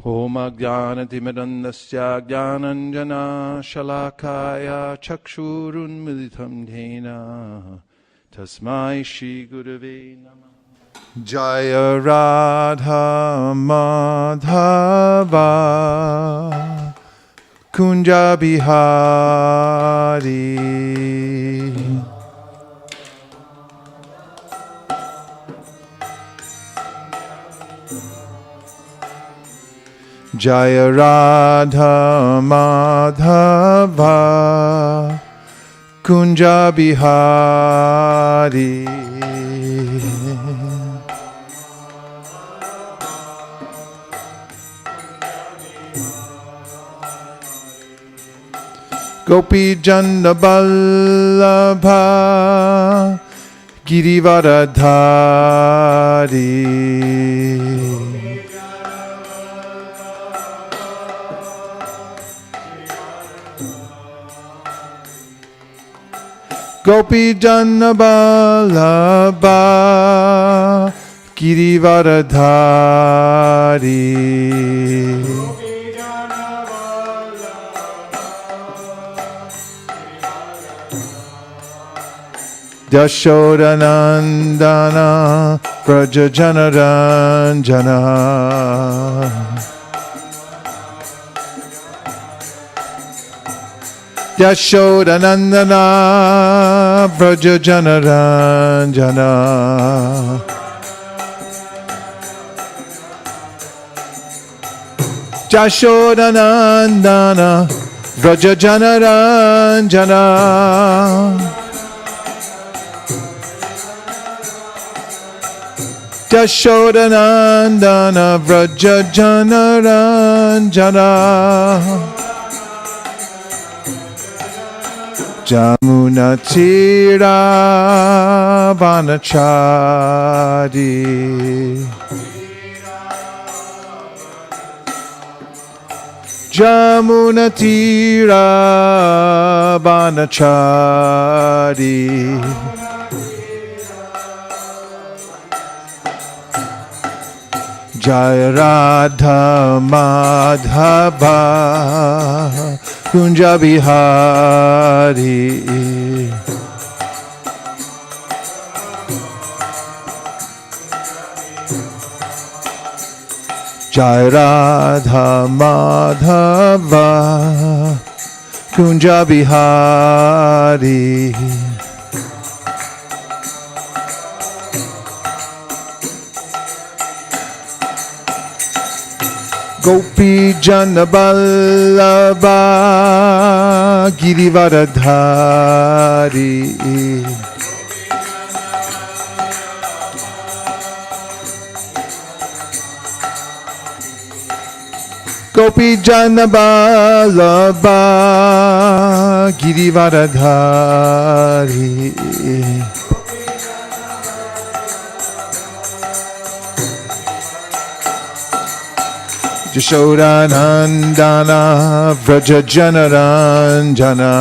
Om Ajnanatimirandasya Jnananjana Shalakaya Chakshurunmilitam Dhena Tasmai Shri Gurave Namah. Jaya Radha Madhava Kunja Bihari Jaya Radha Madhava Kunja Bihari Gopi Jana Vallabha Girivaradhari Gopi Jana Vallabha Girivaradhari Yashodanandana Vrajajanaranjana Yashodanandana Vrajajanaranjana Yashodanandana Vrajajanaranjana Yashodanandana Vrajajanaranjana Jamunatira Vanachari Jamunatira Vanachari Jaya Radha Madhava Kunja Bihari Jaya Radha Madhava Kunja Bihari Gopi Jana Vallabha Girivaradhari Gopi Jana Vallabha Girivaradhari Yashodanandana Vrajajanaranjana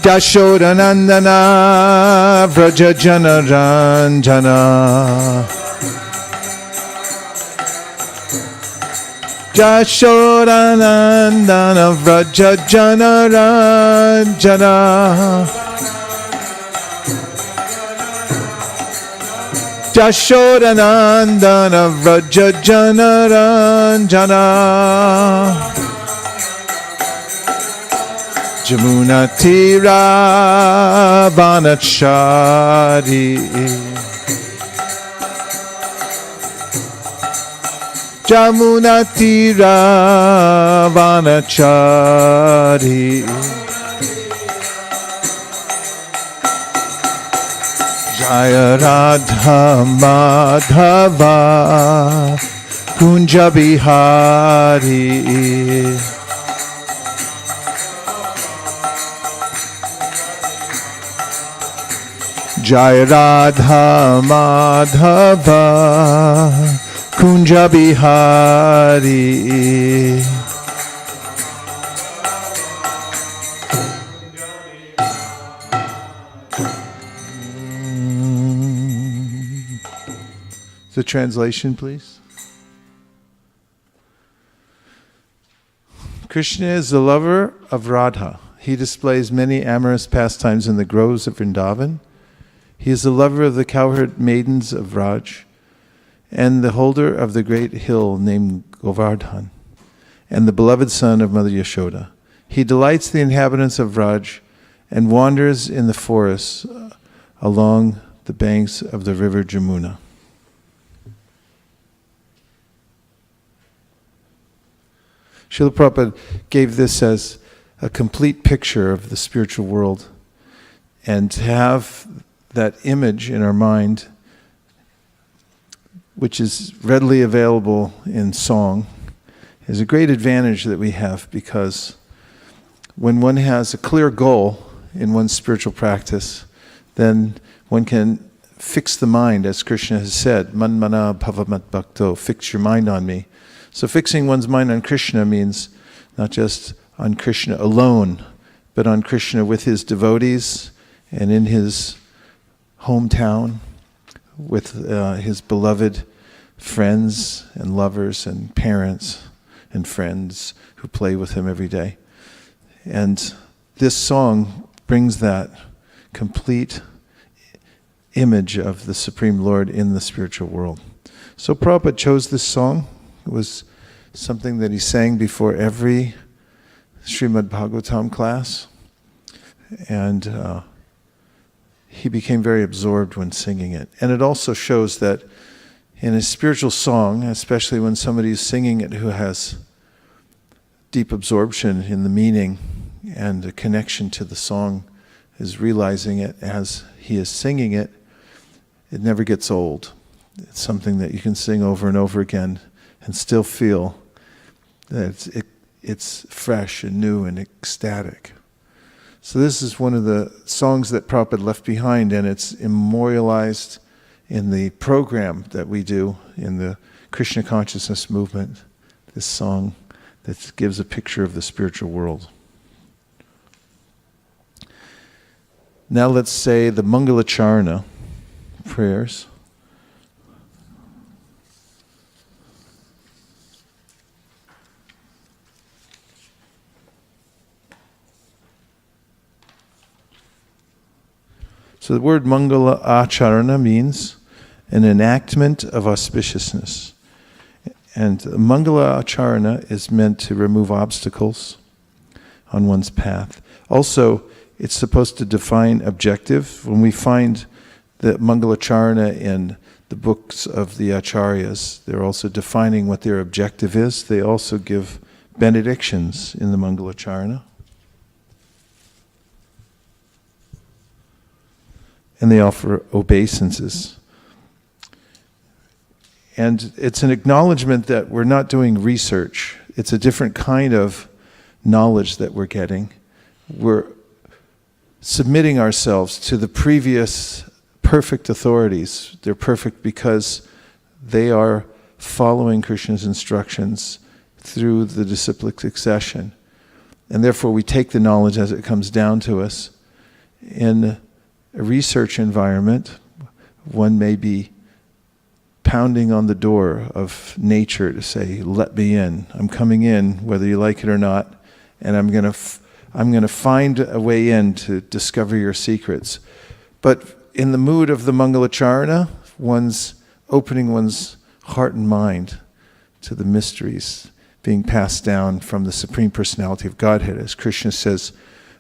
Yashodanandana Vrajajanaranjana Yashodanandana Vrajajanaranjana Yashodanandana Vrajajanaranjana Jamunatira Vanachari Jamunatira Vanachari Jaya Radha Madhava Kunja Bihari Jaya Radha Madhava Kunja Bihari The translation, please. Krishna is the lover of Radha. He displays many amorous pastimes in the groves of Vrindavan. He is the lover of the cowherd maidens of Raj, and the holder of the great hill named Govardhan, and the beloved son of Mother Yashoda. He delights the inhabitants of Raj and wanders in the forests along the banks of the river Jamuna. Srila Prabhupada gave this as a complete picture of the spiritual world, and to have that image in our mind, which is readily available in song, is a great advantage that we have, because when one has a clear goal in one's spiritual practice, then one can fix the mind, as Krishna has said, man mana bhavamat bhakto, fix your mind on me. So fixing one's mind on Krishna means not just on Krishna alone, but on Krishna with his devotees and in his hometown with his beloved friends and lovers and parents and friends who play with him every day. And this song brings that complete image of the Supreme Lord in the spiritual world. So Prabhupada chose this song. It was something that he sang before every Srimad-Bhagavatam class. And he became very absorbed when singing it. And it also shows that in a spiritual song, especially when somebody is singing it who has deep absorption in the meaning and a connection to the song, is realizing it as he is singing it, it never gets old. It's something that you can sing over and over again and still feel that it's fresh and new and ecstatic. So this is one of the songs that Prabhupada left behind, and it's memorialized in the program that we do in the Krishna Consciousness Movement, this song that gives a picture of the spiritual world. Now let's say the Mangalacharana prayers. So the word Mangala Acharana means an enactment of auspiciousness. And Mangala Acharana is meant to remove obstacles on one's path. Also, it's supposed to define objective. When we find the Mangalacharana in the books of the Acharyas, they're also defining what their objective is. They also give benedictions in the Mangalacharana. And they offer obeisances. And it's an acknowledgement that we're not doing research. It's a different kind of knowledge that we're getting. We're submitting ourselves to the previous perfect authorities. They're perfect because they are following Krishna's instructions through the disciplic succession. And therefore we take the knowledge as it comes down to us. In a research environment, one may be pounding on the door of nature to say, let me in. I'm coming in, whether you like it or not, and I'm going to find a way in to discover your secrets. But in the mood of the Mangalacharana, one's opening one's heart and mind to the mysteries being passed down from the Supreme Personality of Godhead. As Krishna says,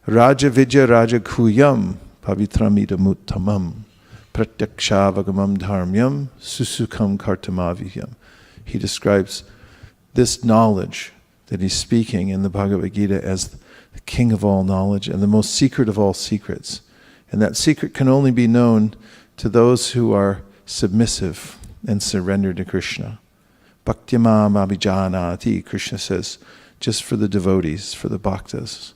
Raja Vijaya Raja Kuyam Pavitramidamuttamam Pratyakshavagam Dharmyam Susukam Kartamavyam. He describes this knowledge that he's speaking in the Bhagavad Gita as the king of all knowledge and the most secret of all secrets. And that secret can only be known to those who are submissive and surrendered to Krishna. Bhaktyamam abhijanati, Krishna says, just for the devotees, for the bhaktas.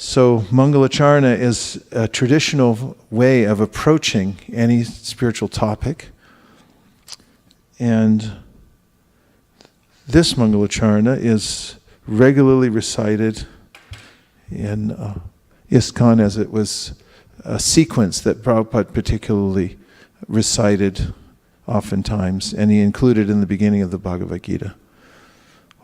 So Mangalacharana is a traditional way of approaching any spiritual topic. And this Mangalacharana is regularly recited in ISKCON, as it was a sequence that Prabhupada particularly recited oftentimes, and he included in the beginning of the Bhagavad Gita.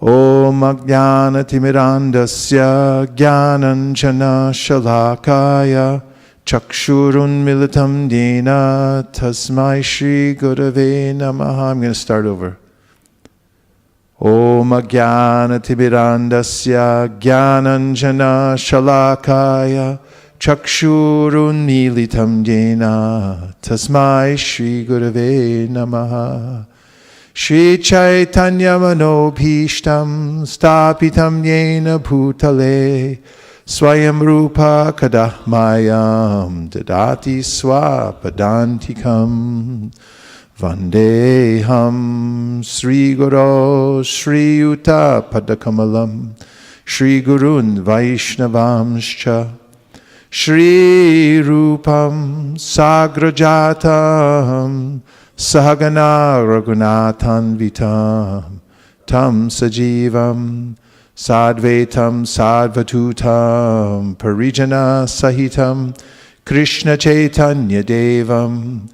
Om Ajnana Timirandasya Jnananjana Shalakaya Chakshurun Militam Dena Tasmai Shri Gurave Namaha. I'm going to start over. Om Ajnana Timirandasya Jnananjana Shalakaya Chakshurun Militam Dena Tasmai Shri Gurave Namaha. Shri Chaitanya Manobhishtam Stapitam Yena Bhutale Swayam Rupa Kadahmayam Dadati Swapadantikam Vandeham Sri Guru Sri Yuta Padakamalam Shri Gurun Vaishnavamscha Shri Rupam Sagrajatam Sahagana Raghunathan Vitam Tam Sajivam Sadvetam Sadvatutam Parijana Sahitam Krishna Chaitanya Devam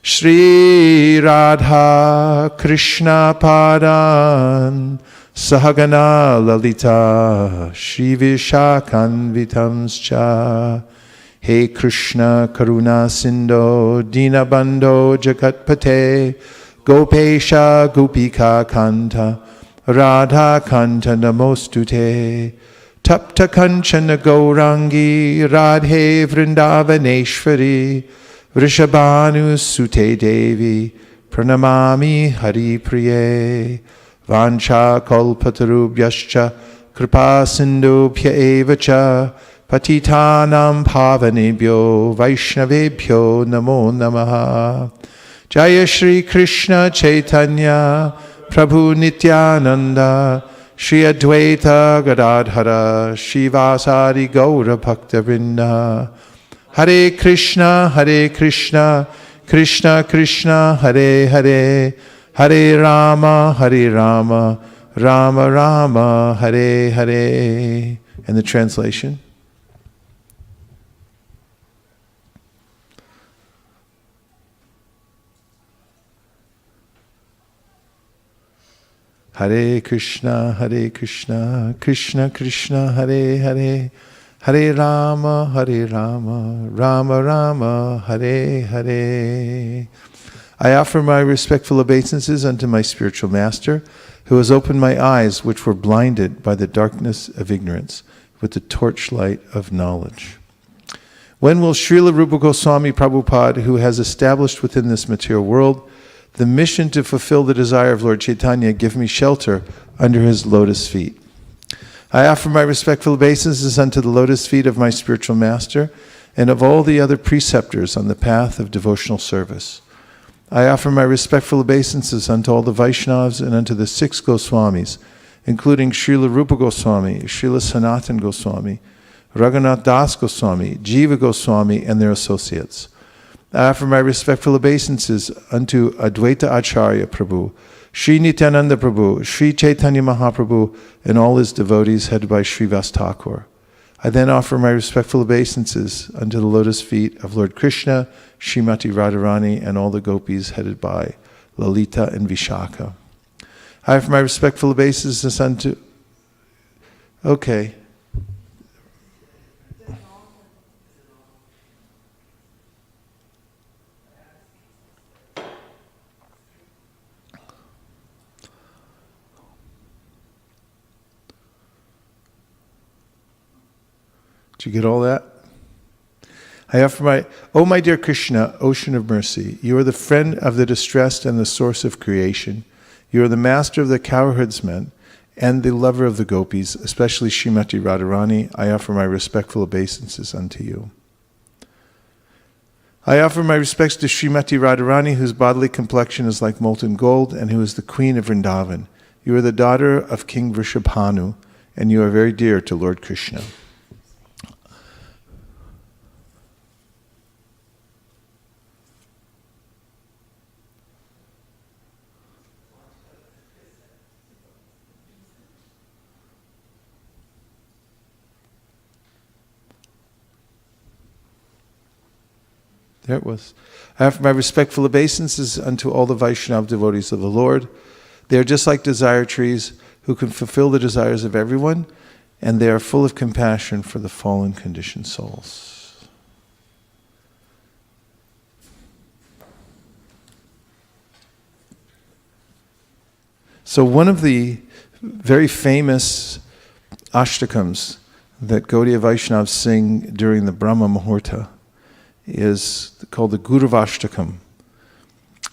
Shri Radha Krishna Padan Sahagana Lalita Shri Vishakanvitamscha. He Krishna Karuna Sindho Dinabandho Jagatpate Gopesha Gopika Kanta Radha Kanta Namostute Tapta Kanchana Gaurangi Radhe Vrindavaneshwari Vrishabhanu Sute Devi Pranamami Hari Priye Vancha Kalpatarubhyascha Kripa Sindhubhya Evacha Patitanam Pavanebhyo Vaishnavebhyo Namo Namaha. Jaya Shri Krishna Chaitanya Prabhu Nityananda Shri Advaita Gadadhara Shivasari Gaura Bhakta Vrinda. Hare Krishna Krishna Krishna Hare Hare Hare Rama Rama Rama Hare Hare. And the translation? Hare Krishna, Krishna Krishna, Hare Hare, Hare Rama, Rama Rama, Hare Hare. I offer my respectful obeisances unto my spiritual master, who has opened my eyes, which were blinded by the darkness of ignorance, with the torchlight of knowledge. When will Srila Rupa Goswami Prabhupada, who has established within this material world the mission to fulfill the desire of Lord Chaitanya, give me shelter under his lotus feet? I offer my respectful obeisances unto the lotus feet of my spiritual master and of all the other preceptors on the path of devotional service. I offer my respectful obeisances unto all the Vaishnavas and unto the 6 Goswamis, including Srila Rupa Goswami, Srila Sanatan Goswami, Raghunath Das Goswami, Jiva Goswami, and their associates. I offer my respectful obeisances unto Advaita Acharya Prabhu, Sri Nityananda Prabhu, Sri Chaitanya Mahaprabhu, and all his devotees headed by Srivas Thakur. I then offer my respectful obeisances unto the lotus feet of Lord Krishna, Srimati Radharani, and all the gopis headed by Lalita and Vishaka. I offer my respectful obeisances unto... Okay. Did you get all that? I offer my dear Krishna, ocean of mercy, you are the friend of the distressed and the source of creation. You are the master of the cowherdsmen and the lover of the gopis, especially Srimati Radharani. I offer my respectful obeisances unto you. I offer my respects to Srimati Radharani, whose bodily complexion is like molten gold and who is the queen of Vrindavan. You are the daughter of King Vrishabhanu, and you are very dear to Lord Krishna. There it was. I offer my respectful obeisances unto all the Vaishnava devotees of the Lord. They are just like desire trees who can fulfill the desires of everyone, and they are full of compassion for the fallen conditioned souls. So one of the very famous ashtakams that Gaudiya Vaishnavas sing during the Brahma Muhurta is called the Gurv-astakam.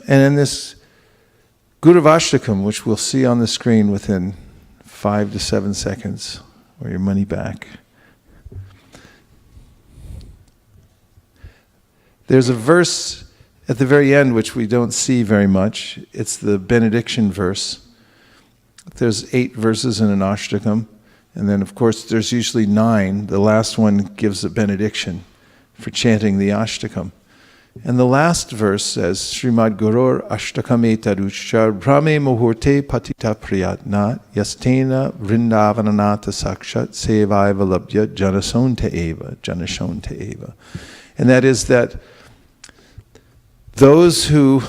And in this Gurv-astakam, which we'll see on the screen within 5 to 7 seconds, or your money back, there's a verse at the very end which we don't see very much. It's the benediction verse. There's 8 verses in an ashtakam, and then of course there's usually 9. The last one gives a benediction for chanting the ashtakam. And the last verse says, Srimad-Bhagavatam etaruchar brahme muhurte patita priyatna yastena vrindavananata sakshat sevaiva labhya janasonta eva. And that is that those who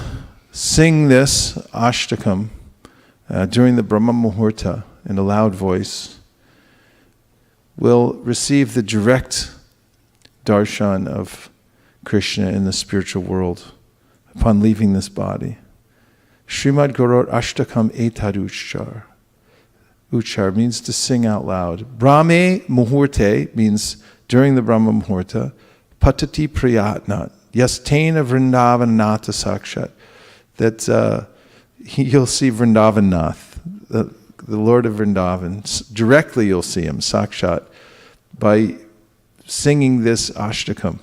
sing this ashtakam during the Brahma Muhurta in a loud voice will receive the direct darshan of Krishna in the spiritual world upon leaving this body. Srimad-Bhagavatam etaruchar. Uchar means to sing out loud. Brahme Muhurte means during the Brahma Muhurta. Patati priyatna. Yastena vrindavanata sakshat. That you'll see Vrindavanath, the Lord of Vrindavan. Directly you'll see him, sakshat, by singing this ashtakam.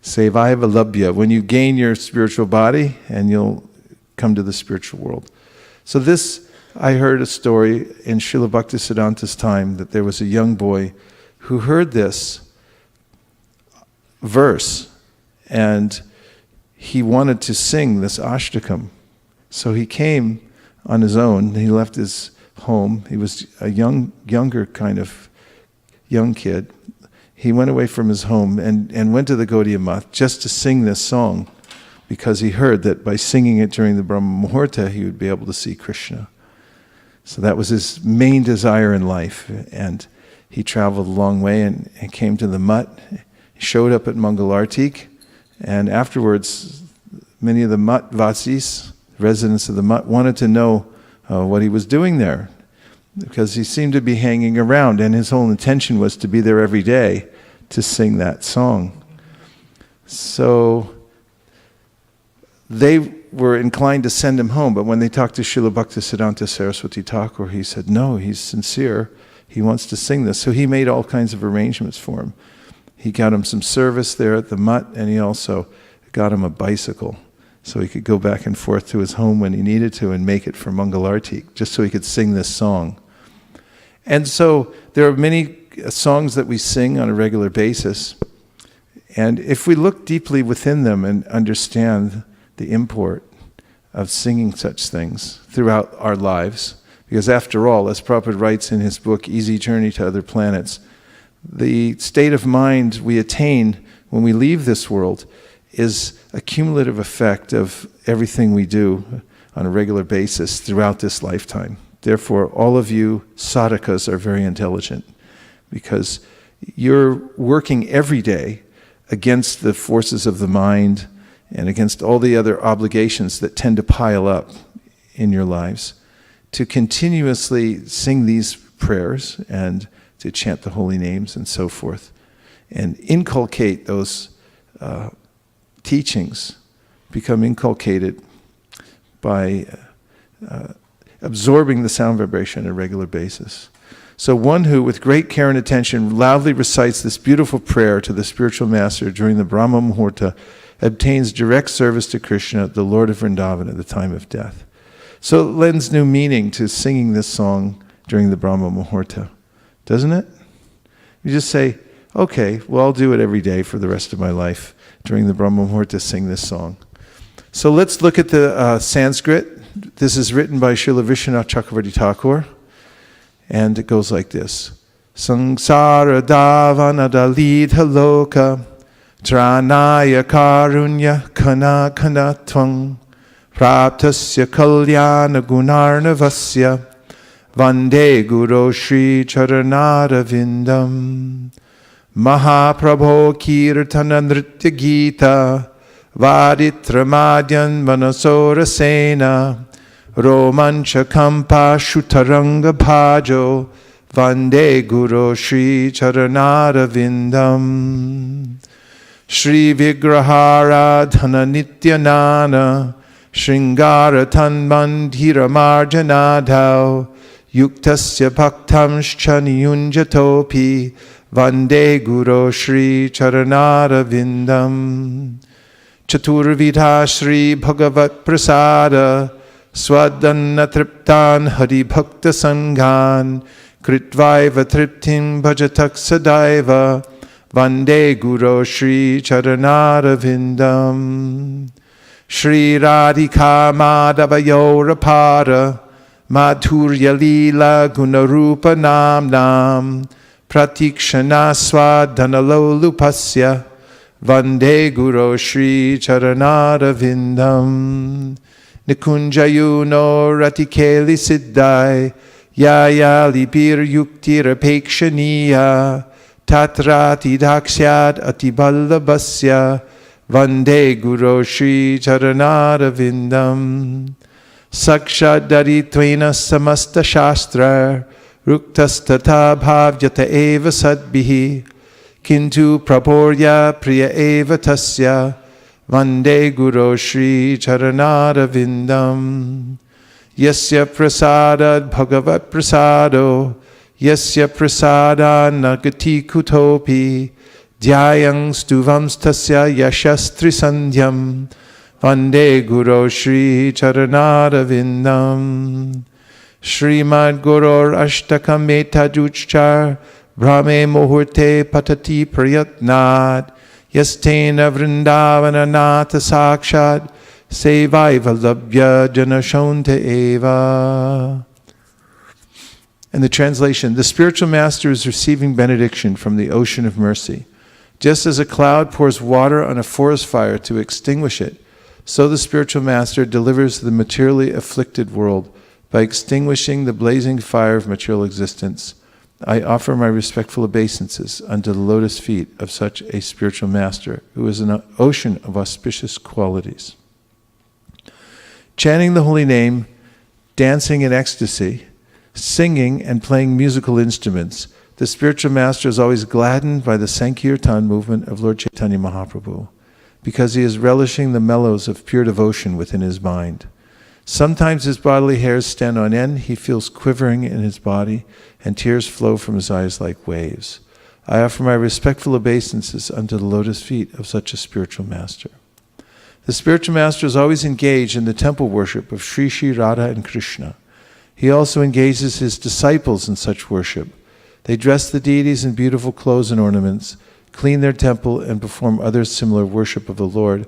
Sevaiva labhya, when you gain your spiritual body and you'll come to the spiritual world. So this, I heard a story in Srila Bhaktisiddhanta's time that there was a young boy who heard this verse and he wanted to sing this ashtakam. So he came on his own. He left his home. He was a younger kind of young kid. He went away from his home and went to the Gaudiya Math just to sing this song, because he heard that by singing it during the Brahma Muhurta, he would be able to see Krishna. So that was his main desire in life. And he traveled a long way and came to the mutt. He showed up at Mangalartik, and afterwards, many of the mutt vasis, residents of the mutt, wanted to know what he was doing there, because he seemed to be hanging around, and his whole intention was to be there every day to sing that song. So they were inclined to send him home, but when they talked to Srila Bhaktisiddhanta Saraswati Thakur, he said, no, he's sincere. He wants to sing this. So he made all kinds of arrangements for him. He got him some service there at the mutt, and he also got him a bicycle so he could go back and forth to his home when he needed to and make it for Mangalartik, just so he could sing this song. And so there are many songs that we sing on a regular basis, and if we look deeply within them and understand the import of singing such things throughout our lives, because after all, as Prabhupada writes in his book, Easy Journey to Other Planets, the state of mind we attain when we leave this world is a cumulative effect of everything we do on a regular basis throughout this lifetime. Therefore, all of you sadhakas are very intelligent, because you're working every day against the forces of the mind and against all the other obligations that tend to pile up in your lives, to continuously sing these prayers and to chant the holy names and so forth, and inculcate those teachings, become inculcated by absorbing the sound vibration on a regular basis. So one who, with great care and attention, loudly recites this beautiful prayer to the spiritual master during the Brahma Muhurta obtains direct service to Krishna, the Lord of Vrindavan, at the time of death. So it lends new meaning to singing this song during the Brahma Muhurta, doesn't it? You just say, okay, well, I'll do it every day for the rest of my life during the Brahma Muhurta, sing this song. So let's look at the Sanskrit. This is written by Srila Vishwanath Chakravarti Thakur, and it goes like this. Sangsara davana dalidha loka Tranaya karunya kana kana tvang praptasya kalyana gunarnavasya Vande Guru Shri Charanarvindam Mahaprabho Kirtana Nritya Gita Vaditramadyan Manasorasena Romancha Kampa Shutaranga Bhajo Vande Guru Shri Charanarvindam Shri Vigrahara Dhana Nityanana Shringara Tanmandhira Marjanadhau Yuktasya Bhaktamscha Niyunjatopi Vande Guru Shri Charanarvindam Chaturvidha Shri Bhagavat Prasada Swadanna Triptan Hari Bhakta Sanghan Kritvaiva Triptim Bhajatak Sadaiva Vande Guru Shri Charanarvindam Shri Radhika Madhava Yorapara Madhurya Lila Gunarupa Namnam Pratikshana Swadhanalolupasya Vande Guru Shri Charanarvindam Nikunjayuno Ratikeli Siddhai Yayali Bir Yuktirapekshaniya Tatrati Daksyad Atiballabhasya Vande Guru Shri Charanarvindam Sakshat Daritvena Samasta Shastra Ruktastata Bhavyata Eva Sadbihi Kintu Praporya Priya Eva Tasya Vande Guru Shri Charanarvindam Yasya Prasadad Bhagavat Prasado Yasya Prasada Nagati Kutopi Dhyayang Stuvams Tasya Yashastri Sandhyam Vande Guru Shri Charanarvindam Srimad-Gurv-astakam etajuchchar Brahme Muhurte Patati Prayatnad Yastena Vrindavana Nata Sakshat Sevaiva Labhya Janashonta Eva. And the translation, the spiritual master is receiving benediction from the ocean of mercy. Just as a cloud pours water on a forest fire to extinguish it, so the spiritual master delivers the materially afflicted world by extinguishing the blazing fire of material existence. I offer my respectful obeisances unto the lotus feet of such a spiritual master who is an ocean of auspicious qualities. Chanting the holy name, dancing in ecstasy, singing and playing musical instruments, the spiritual master is always gladdened by the Sankirtan movement of Lord Chaitanya Mahaprabhu, because he is relishing the mellows of pure devotion within his mind. Sometimes his bodily hairs stand on end, he feels quivering in his body, and tears flow from his eyes like waves. I offer my respectful obeisances unto the lotus feet of such a spiritual master. The spiritual master is always engaged in the temple worship of Sri Sri Radha and Krishna. He also engages his disciples in such worship. They dress the deities in beautiful clothes and ornaments, clean their temple, and perform other similar worship of the Lord.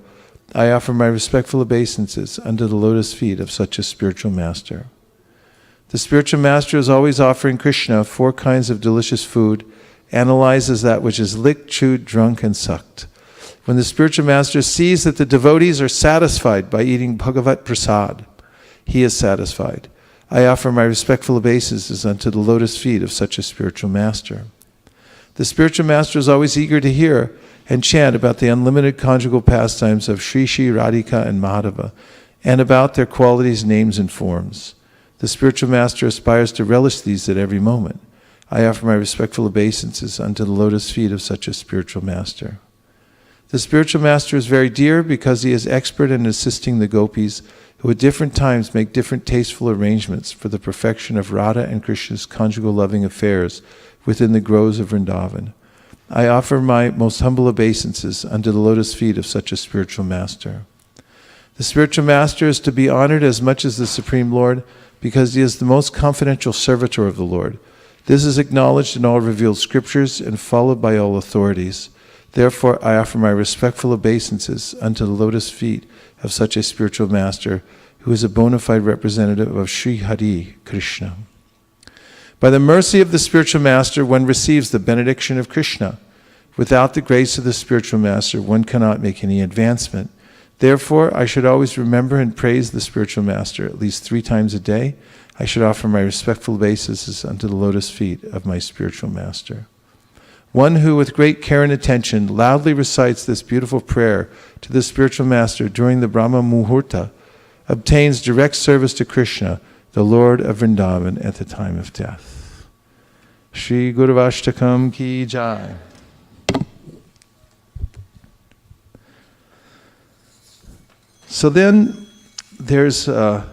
I offer my respectful obeisances unto the lotus feet of such a spiritual master. The spiritual master is always offering Krishna 4 kinds of delicious food, analyzes that which is licked, chewed, drunk, and sucked. When the spiritual master sees that the devotees are satisfied by eating Bhagavat Prasad, he is satisfied. I offer my respectful obeisances unto the lotus feet of such a spiritual master. The spiritual master is always eager to hear and chant about the unlimited conjugal pastimes of Sri Sri Radhika and Madhava, and about their qualities, names, and forms. The spiritual master aspires to relish these at every moment. I offer my respectful obeisances unto the lotus feet of such a spiritual master. The spiritual master is very dear because he is expert in assisting the gopis, who at different times make different tasteful arrangements for the perfection of Radha and Krishna's conjugal loving affairs within the groves of Vrindavan. I offer my most humble obeisances unto the lotus feet of such a spiritual master. The spiritual master is to be honored as much as the Supreme Lord because he is the most confidential servitor of the Lord. This is acknowledged in all revealed scriptures and followed by all authorities. Therefore, I offer my respectful obeisances unto the lotus feet of such a spiritual master who is a bona fide representative of Sri Hari Krishna. By the mercy of the spiritual master, one receives the benediction of Krishna. Without the grace of the spiritual master, one cannot make any advancement. Therefore, I should always remember and praise the spiritual master at least 3 times a day. I should offer my respectful obeisances unto the lotus feet of my spiritual master. One who with great care and attention loudly recites this beautiful prayer to the spiritual master during the Brahma Muhurta obtains direct service to Krishna, the Lord of Vrindavan, at the time of death. Shri Gurv-astakam ki jai. So then there's, this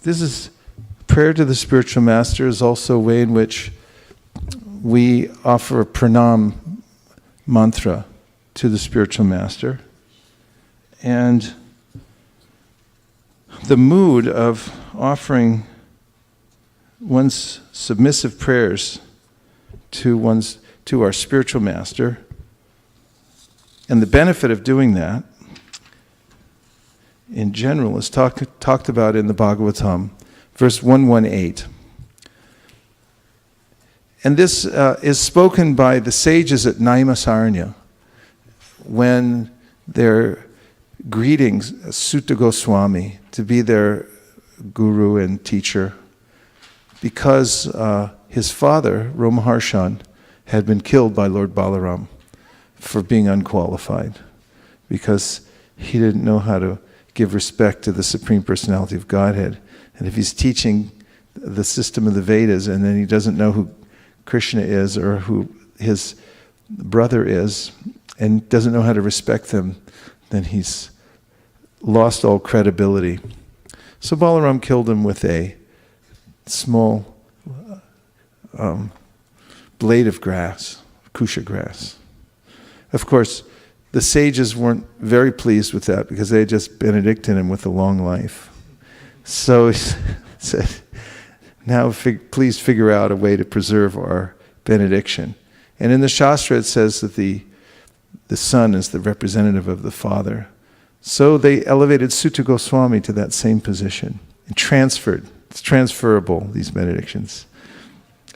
is, prayer to the spiritual master is also a way in which we offer a pranam mantra to the spiritual master. And the mood of offering one's submissive prayers to our spiritual master, and the benefit of doing that in general is talked about in the Bhagavatam, verse 118. And this is spoken by the sages at Naimasaranya when they're greeting Sutta Goswami to be their guru and teacher, because his father, Romaharshan, had been killed by Lord Balaram for being unqualified, because he didn't know how to give respect to the Supreme Personality of Godhead. And if he's teaching the system of the Vedas and then he doesn't know who Krishna is or who his brother is and doesn't know how to respect them, then he's lost all credibility. So Balaram killed him with a small blade of grass, kusha grass. Of course, the sages weren't very pleased with that because they had just benedicted him with a long life. So he said, now please figure out a way to preserve our benediction. And in the Shastra it says that the son is the representative of the father. So they elevated Sutta Goswami to that same position and transferred. It's transferable, these benedictions.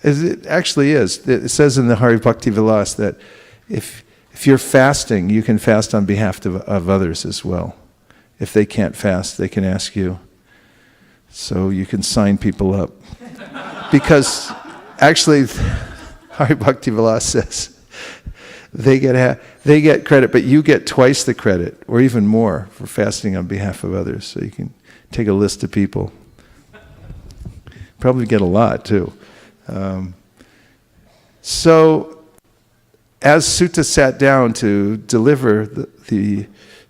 As it actually is. It says in the Hari Bhakti Vilas that if you're fasting, you can fast on behalf of others as well. If they can't fast, they can ask you. So you can sign people up. Because actually, Hari Bhakti Vilas says they get credit, but you get twice the credit, or even more, for fasting on behalf of others. So you can take a list of people. Probably get a lot, too. So as Sutta sat down to deliver the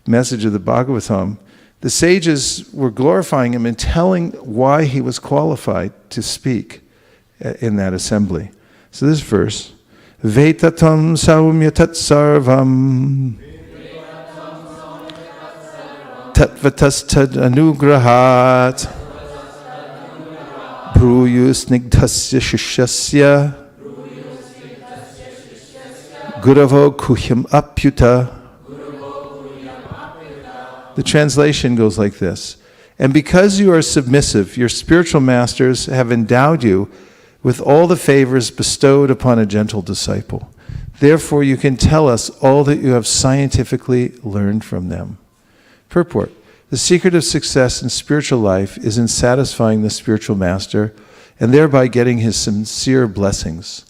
message of the Bhagavatam, the sages were glorifying him and telling why he was qualified to speak in that assembly. So this verse, Vetatam saumyatat sarvam tatvatastad anugrahat bruyus nigdhasya shishyasya Guravo kuhyam apyuta. The translation goes like this. And because you are submissive, your spiritual masters have endowed you with all the favors bestowed upon a gentle disciple. Therefore you can tell us all that you have scientifically learned from them. Purport. The secret of success in spiritual life is in satisfying the spiritual master and thereby getting his sincere blessings.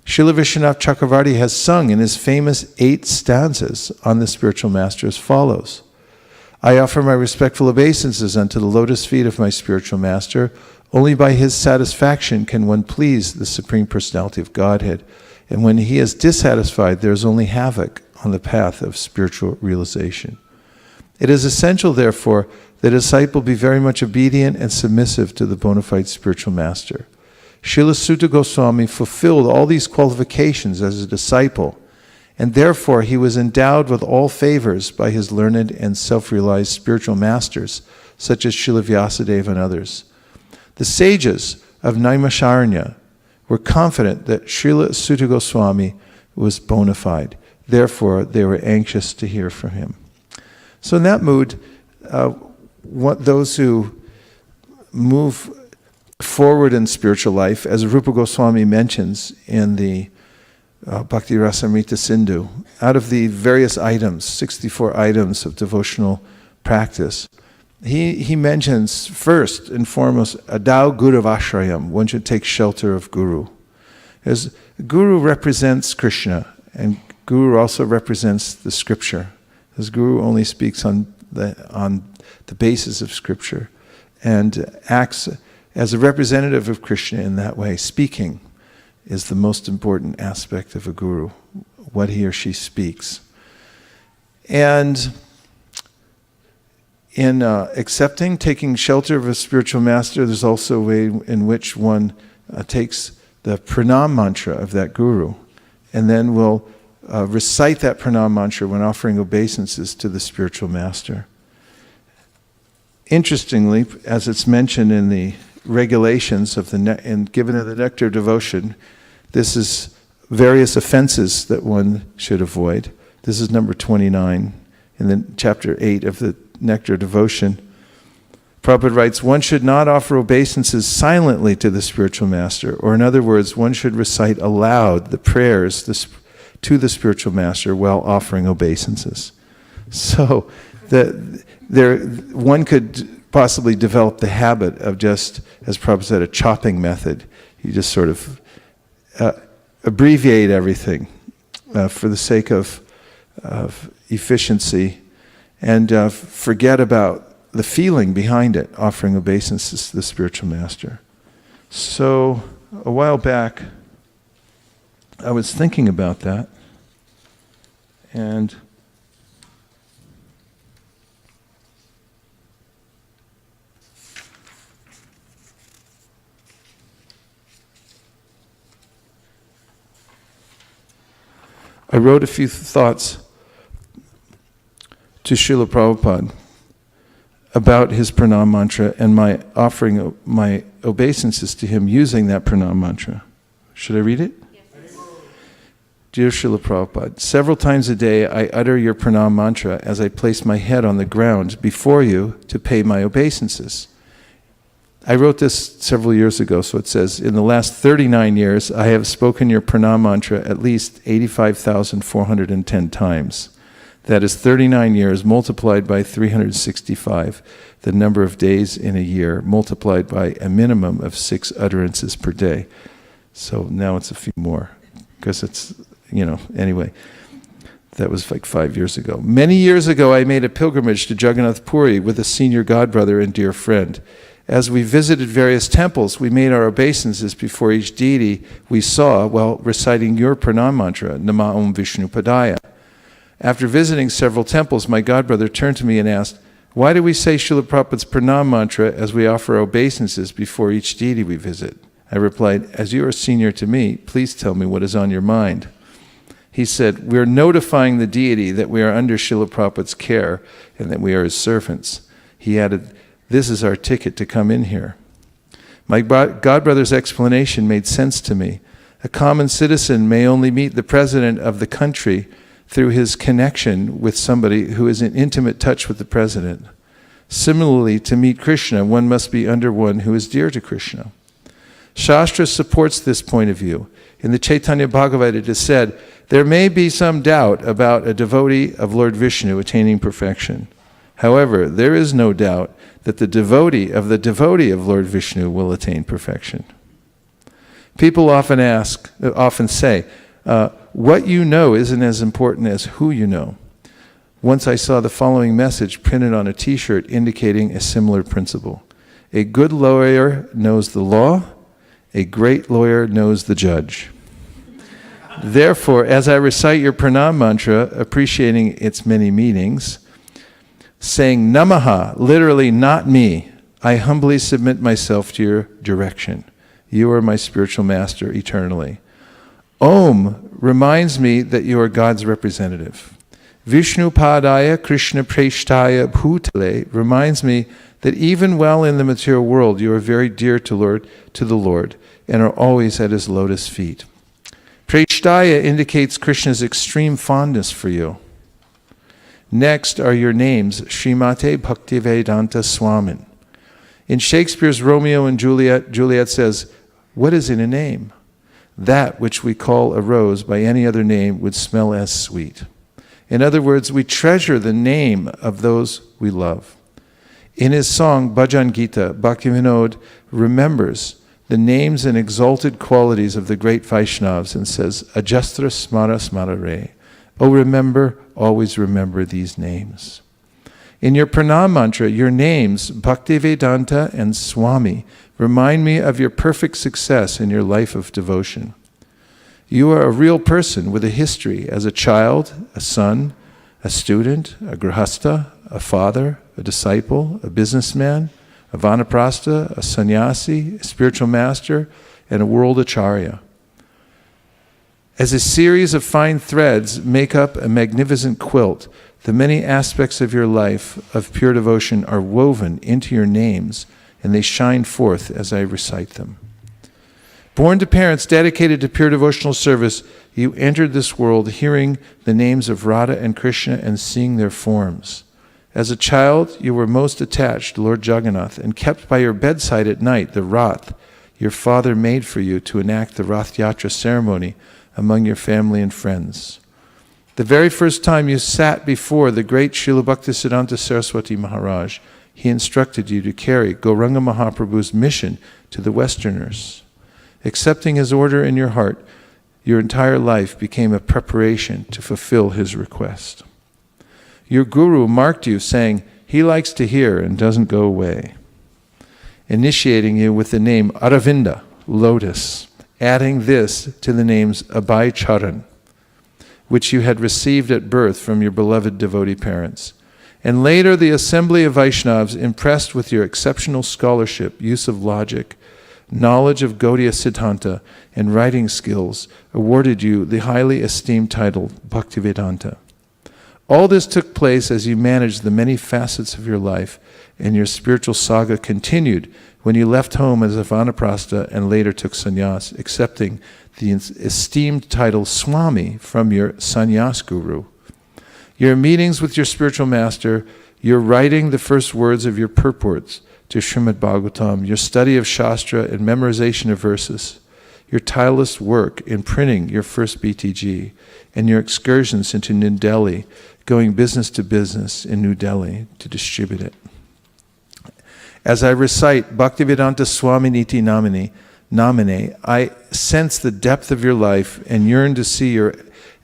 Srila Vishwanath Chakravarti has sung in his famous 8 stanzas on the spiritual master as follows. I offer my respectful obeisances unto the lotus feet of my spiritual master. Only by his satisfaction can one please the Supreme Personality of Godhead. And when he is dissatisfied, there is only havoc on the path of spiritual realization. It is essential, therefore, that a disciple be very much obedient and submissive to the bona fide spiritual master. Srila Sutta Goswami fulfilled all these qualifications as a disciple, and therefore he was endowed with all favors by his learned and self-realized spiritual masters, such as Srila Vyasadeva and others. The sages of Naimisharanya were confident that Srila Sutta Goswami was bona fide. Therefore, they were anxious to hear from him. So in that mood, those who move forward in spiritual life, as Rupa Goswami mentions in the Bhakti Rasamrita Sindhu. Out of the various items, 64 items of devotional practice, he mentions first and foremost, Adau Gurv-astakam, one should take shelter of Guru. As Guru represents Krishna, and Guru also represents the scripture. As Guru only speaks on the basis of scripture and acts as a representative of Krishna in that way. Speaking is the most important aspect of a guru, what he or she speaks. And in taking shelter of a spiritual master, there's also a way in which one takes the pranam mantra of that guru, and then will recite that pranam mantra when offering obeisances to the spiritual master. Interestingly, as it's mentioned in the regulations of and given in the Nectar of Devotion, this is various offenses that one should avoid. This is number 29 in the chapter 8 of the Nectar of Devotion. Prabhupada writes, one should not offer obeisances silently to the spiritual master, or in other words, one should recite aloud the prayers to the spiritual master while offering obeisances. So one could possibly develop the habit of just, as Prabhupada said, a chopping method. You just sort of abbreviate everything for the sake of efficiency, and forget about the feeling behind it, offering obeisances to the spiritual master. So a while back, I was thinking about that, and I wrote a few thoughts to Srila Prabhupada about his pranam mantra and my offering my obeisances to him using that pranam mantra. Should I read it? Yes. Dear Srila Prabhupada, several times a day I utter your pranam mantra as I place my head on the ground before you to pay my obeisances. I wrote this several years ago, so it says, in the last 39 years, I have spoken your pranam mantra at least 85,410 times. That is 39 years multiplied by 365, the number of days in a year, multiplied by a minimum of 6 utterances per day. So now it's a few more, because it's, anyway. That was like 5 years ago. Many years ago, I made a pilgrimage to Jagannath Puri with a senior godbrother and dear friend. As we visited various temples, we made our obeisances before each deity we saw while reciting your pranam mantra, Nama Om Vishnu Padaya. After visiting several temples, my godbrother turned to me and asked, why do we say Srila Prabhupada's pranam mantra as we offer obeisances before each deity we visit? I replied, as you are senior to me, please tell me what is on your mind. He said, we are notifying the deity that we are under Srila Prabhupada's care and that we are his servants. He added, this is our ticket to come in here. My godbrother's explanation made sense to me. A common citizen may only meet the president of the country through his connection with somebody who is in intimate touch with the president. Similarly, to meet Krishna, one must be under one who is dear to Krishna. Shastra supports this point of view. In the Chaitanya Bhagavatam it is said, there may be some doubt about a devotee of Lord Vishnu attaining perfection. However, there is no doubt that the devotee of Lord Vishnu will attain perfection. People often say, what you know isn't as important as who you know. Once I saw the following message printed on a t-shirt indicating a similar principle. A good lawyer knows the law, a great lawyer knows the judge. Therefore, as I recite your pranam mantra, appreciating its many meanings, saying Namaha, literally not me, I humbly submit myself to your direction. You are my spiritual master eternally. Om reminds me that you are God's representative. Vishnu Padaya Krishna Preshtaya Bhutale reminds me that even while in the material world you are very dear to the Lord and are always at his lotus feet. Preshtaya indicates Krishna's extreme fondness for you. Next are your names, Srimate Bhaktivedanta Swamin. In Shakespeare's Romeo and Juliet, Juliet says, what is in a name? That which we call a rose by any other name would smell as sweet. In other words, we treasure the name of those we love. In his song Bhajan Gita, Bhaktivinoda remembers the names and exalted qualities of the great Vaishnavas and says, Ajastra smara smara re. Oh, remember, always remember these names. In your pranam mantra, your names, Bhaktivedanta and Swami, remind me of your perfect success in your life of devotion. You are a real person with a history as a child, a son, a student, a grihasta, a father, a disciple, a businessman, a vanaprastha, a sannyasi, a spiritual master, and a world acharya. As a series of fine threads make up a magnificent quilt, the many aspects of your life of pure devotion are woven into your names, and they shine forth as I recite them. Born to parents dedicated to pure devotional service, you entered this world hearing the names of Radha and Krishna and seeing their forms. As a child, you were most attached to Lord Jagannath and kept by your bedside at night the Rath your father made for you to enact the Rath Yatra ceremony among your family and friends. The very first time you sat before the great Srila Bhaktisiddhanta Saraswati Maharaj, he instructed you to carry Gauranga Mahaprabhu's mission to the Westerners. Accepting his order in your heart, your entire life became a preparation to fulfill his request. Your guru marked you, saying, he likes to hear and doesn't go away, initiating you with the name Aravinda, lotus, adding this to the names Abhay Charan, which you had received at birth from your beloved devotee parents. And later the assembly of Vaishnavas, impressed with your exceptional scholarship, use of logic, knowledge of Gaudiya Siddhanta, and writing skills, awarded you the highly esteemed title Bhaktivedanta. All this took place as you managed the many facets of your life, and your spiritual saga continued when you left home as a vanaprastha and later took sannyas, accepting the esteemed title Swami from your sannyas guru. Your meetings with your spiritual master, your writing the first words of your purports to Srimad-Bhagavatam, your study of Shastra and memorization of verses, your tireless work in printing your first BTG, and your excursions into New Delhi, going business to business in New Delhi to distribute it. As I recite Bhaktivedanta Swami Niti Namine, I sense the depth of your life and yearn to see your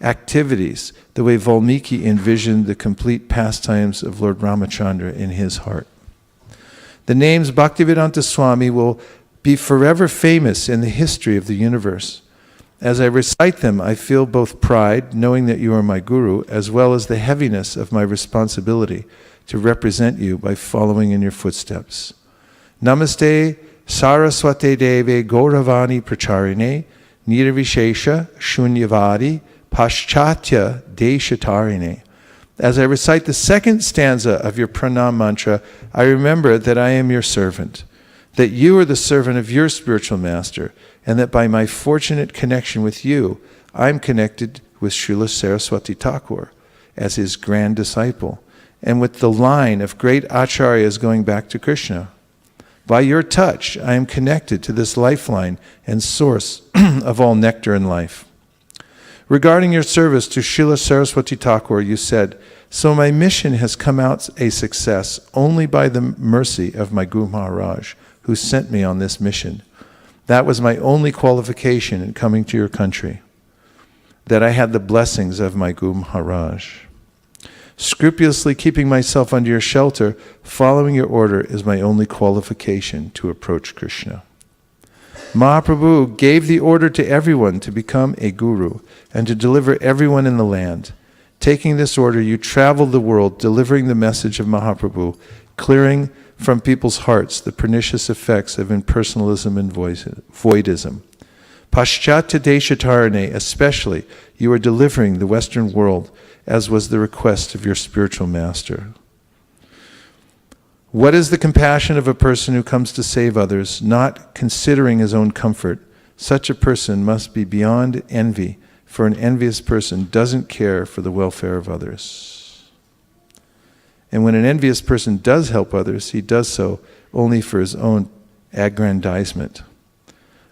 activities the way Valmiki envisioned the complete pastimes of Lord Ramachandra in his heart. The names Bhaktivedanta Swami will be forever famous in the history of the universe. As I recite them, I feel both pride, knowing that you are my guru, as well as the heaviness of my responsibility to represent you by following in your footsteps. Namaste Saraswate Deve Gauravani Pracharine Nirvishesha Shunyavadi Paschatya Deshatarine. As I recite the second stanza of your pranam mantra, I remember that I am your servant, that you are the servant of your spiritual master, and that by my fortunate connection with you, I'm connected with Srila Saraswati Thakur as his grand disciple, and with the line of great acharyas going back to Krishna. By your touch, I am connected to this lifeline and source of all nectar in life. Regarding your service to Srila Saraswati Thakur, you said, so my mission has come out a success only by the mercy of my Guru Maharaj, who sent me on this mission. That was my only qualification in coming to your country, that I had the blessings of my Guru Maharaj. Scrupulously keeping myself under your shelter, following your order is my only qualification to approach Krishna. Mahaprabhu gave the order to everyone to become a guru and to deliver everyone in the land. Taking this order, you traveled the world, delivering the message of Mahaprabhu, clearing from people's hearts the pernicious effects of impersonalism and voidism. Paschatya Deshatarane, especially, you are delivering the Western world, as was the request of your spiritual master. What is the compassion of a person who comes to save others, not considering his own comfort? Such a person must be beyond envy, for an envious person doesn't care for the welfare of others. And when an envious person does help others, he does so only for his own aggrandizement.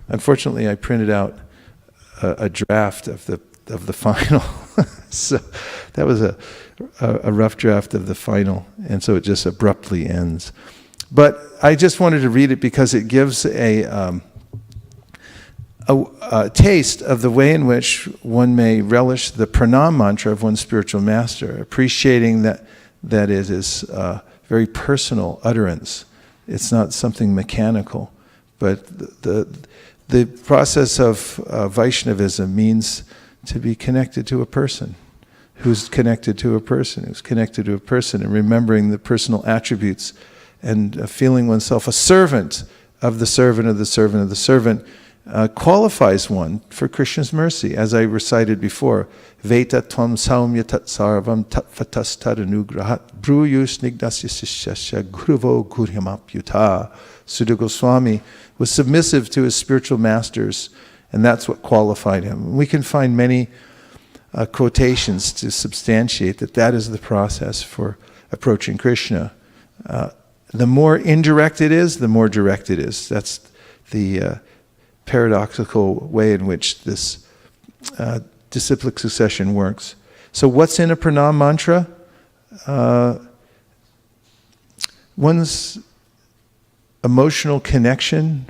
Unfortunately, I printed out a draft of the final. So that was a rough draft of the final, and so it just abruptly ends. But I just wanted to read it because it gives a taste of the way in which one may relish the pranam mantra of one's spiritual master, appreciating that it is very personal utterance. It's not something mechanical, but the process of Vaishnavism means to be connected to a person, who's connected to a person, and remembering the personal attributes, and feeling oneself a servant of the servant of the servant of the servant qualifies one for Krishna's mercy. As I recited before, Veta tvam saumya tat sarvam tat vatas tad anugrahat bruyus snigdasya sishasya guruvo gurhyamapyuta. Sudha Goswami was submissive to his spiritual masters, and that's what qualified him. We can find many quotations to substantiate that is the process for approaching Krishna. The more indirect it is, the more direct it is. That's the paradoxical way in which this disciplic succession works. So what's in a pranam mantra? One's emotional connection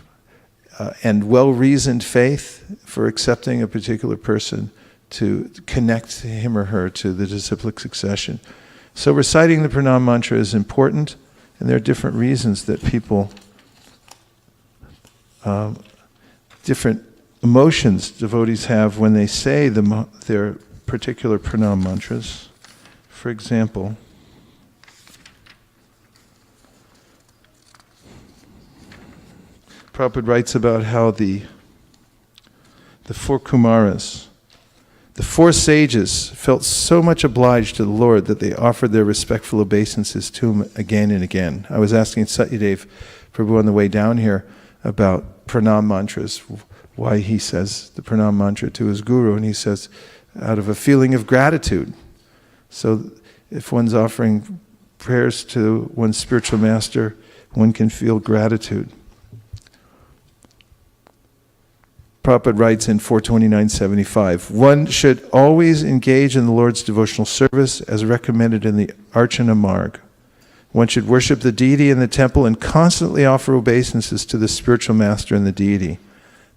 and well-reasoned faith for accepting a particular person to connect him or her to the disciplic succession. So reciting the pranam mantra is important, and there are different reasons that people, different emotions devotees have when they say their particular pranam mantras. For example, Prabhupada writes about how the four Kumaras, the four sages, felt so much obliged to the Lord that they offered their respectful obeisances to him again and again. I was asking Satyadev Prabhu on the way down here about pranam mantras, why he says the pranam mantra to his guru, and he says, out of a feeling of gratitude. So if one's offering prayers to one's spiritual master, one can feel gratitude. Prabhupada writes in 429.75, one should always engage in the Lord's devotional service as recommended in the Archana Marg. One should worship the deity in the temple and constantly offer obeisances to the spiritual master and the deity.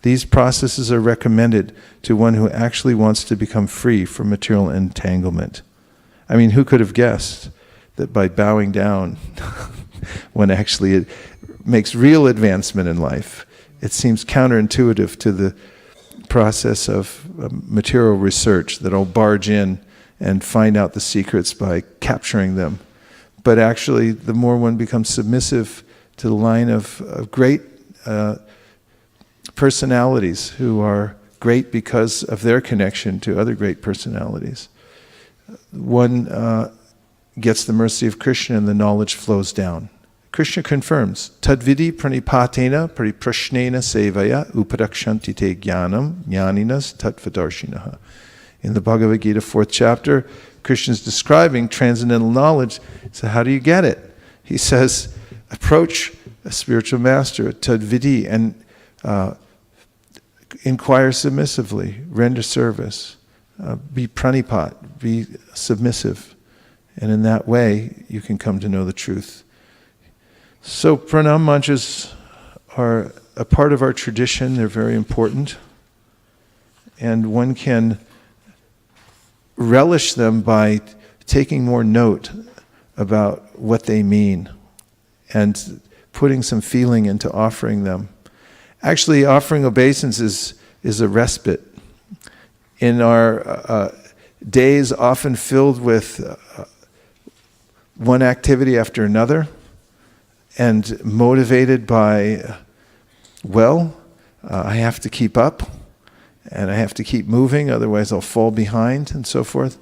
These processes are recommended to one who actually wants to become free from material entanglement. I mean, who could have guessed that by bowing down, one actually makes real advancement in life? It seems counterintuitive to the process of material research that I'll barge in and find out the secrets by capturing them. But actually, the more one becomes submissive to the line of great personalities who are great because of their connection to other great personalities, one gets the mercy of Krishna and the knowledge flows down. Krishna confirms, Tadvidi pranipatena pariprashnena sevaya upadakshanti te jnanam jnaninas tattvadarshinaha. In the Bhagavad Gita 4th chapter, Krishna is describing transcendental knowledge. So how do you get it? He says, approach a spiritual master, Tadvidi, and inquire submissively, render service, be pranipat, be submissive. And in that way, you can come to know the truth. So pranam mantras are a part of our tradition. They're very important. And one can relish them by taking more note about what they mean and putting some feeling into offering them. Actually, offering obeisance is a respite. In our days often filled with one activity after another, and motivated by, I have to keep up, and I have to keep moving, otherwise I'll fall behind, and so forth.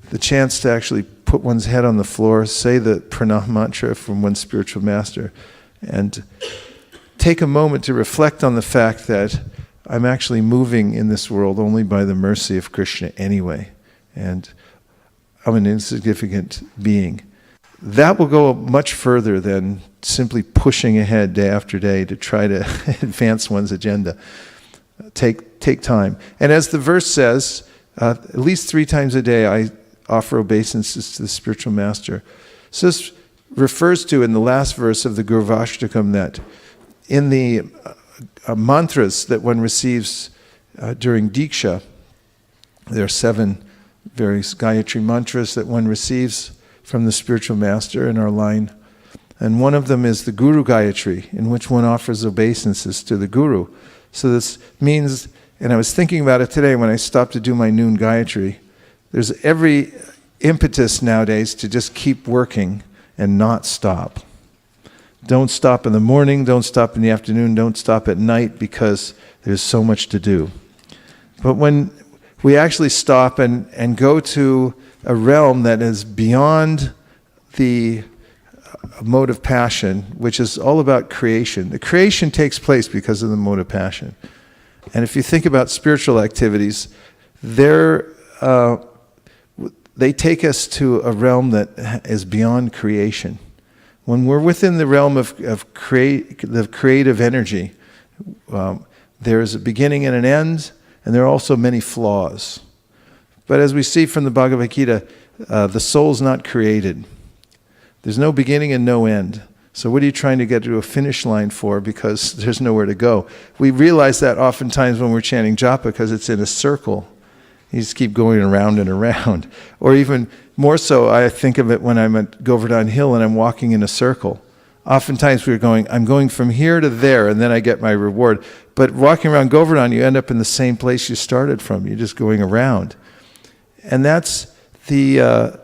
The chance to actually put one's head on the floor, say the pranam mantra from one's spiritual master, and take a moment to reflect on the fact that I'm actually moving in this world only by the mercy of Krishna anyway, and I'm an insignificant being. That will go much further than simply pushing ahead day after day to try to advance one's agenda. Take time. And as the verse says, at least 3 times a day I offer obeisances to the spiritual master. So this refers to, in the last verse of the Gurv-astakam, that in the mantras that one receives during Diksha, there are 7 various Gayatri mantras that one receives from the spiritual master in our line. And one of them is the Guru Gayatri, in which one offers obeisances to the Guru. So this means, and I was thinking about it today when I stopped to do my noon Gayatri, there's every impetus nowadays to just keep working and not stop. Don't stop in the morning, don't stop in the afternoon, don't stop at night, because there's so much to do. But when we actually stop and go to a realm that is beyond the mode of passion, which is all about creation. The creation takes place because of the mode of passion. And if you think about spiritual activities, they take us to a realm that is beyond creation. When we're within the realm of the creative energy, there is a beginning and an end, and there are also many flaws. But as we see from the Bhagavad Gita, the soul's not created. There's no beginning and no end. So what are you trying to get to a finish line for? Because there's nowhere to go. We realize that oftentimes when we're chanting japa, because it's in a circle. You just keep going around and around. Or even more so, I think of it when I'm at Govardhan Hill and I'm walking in a circle. Oftentimes I'm going from here to there, and then I get my reward. But walking around Govardhan, you end up in the same place you started from. You're just going around. And that's the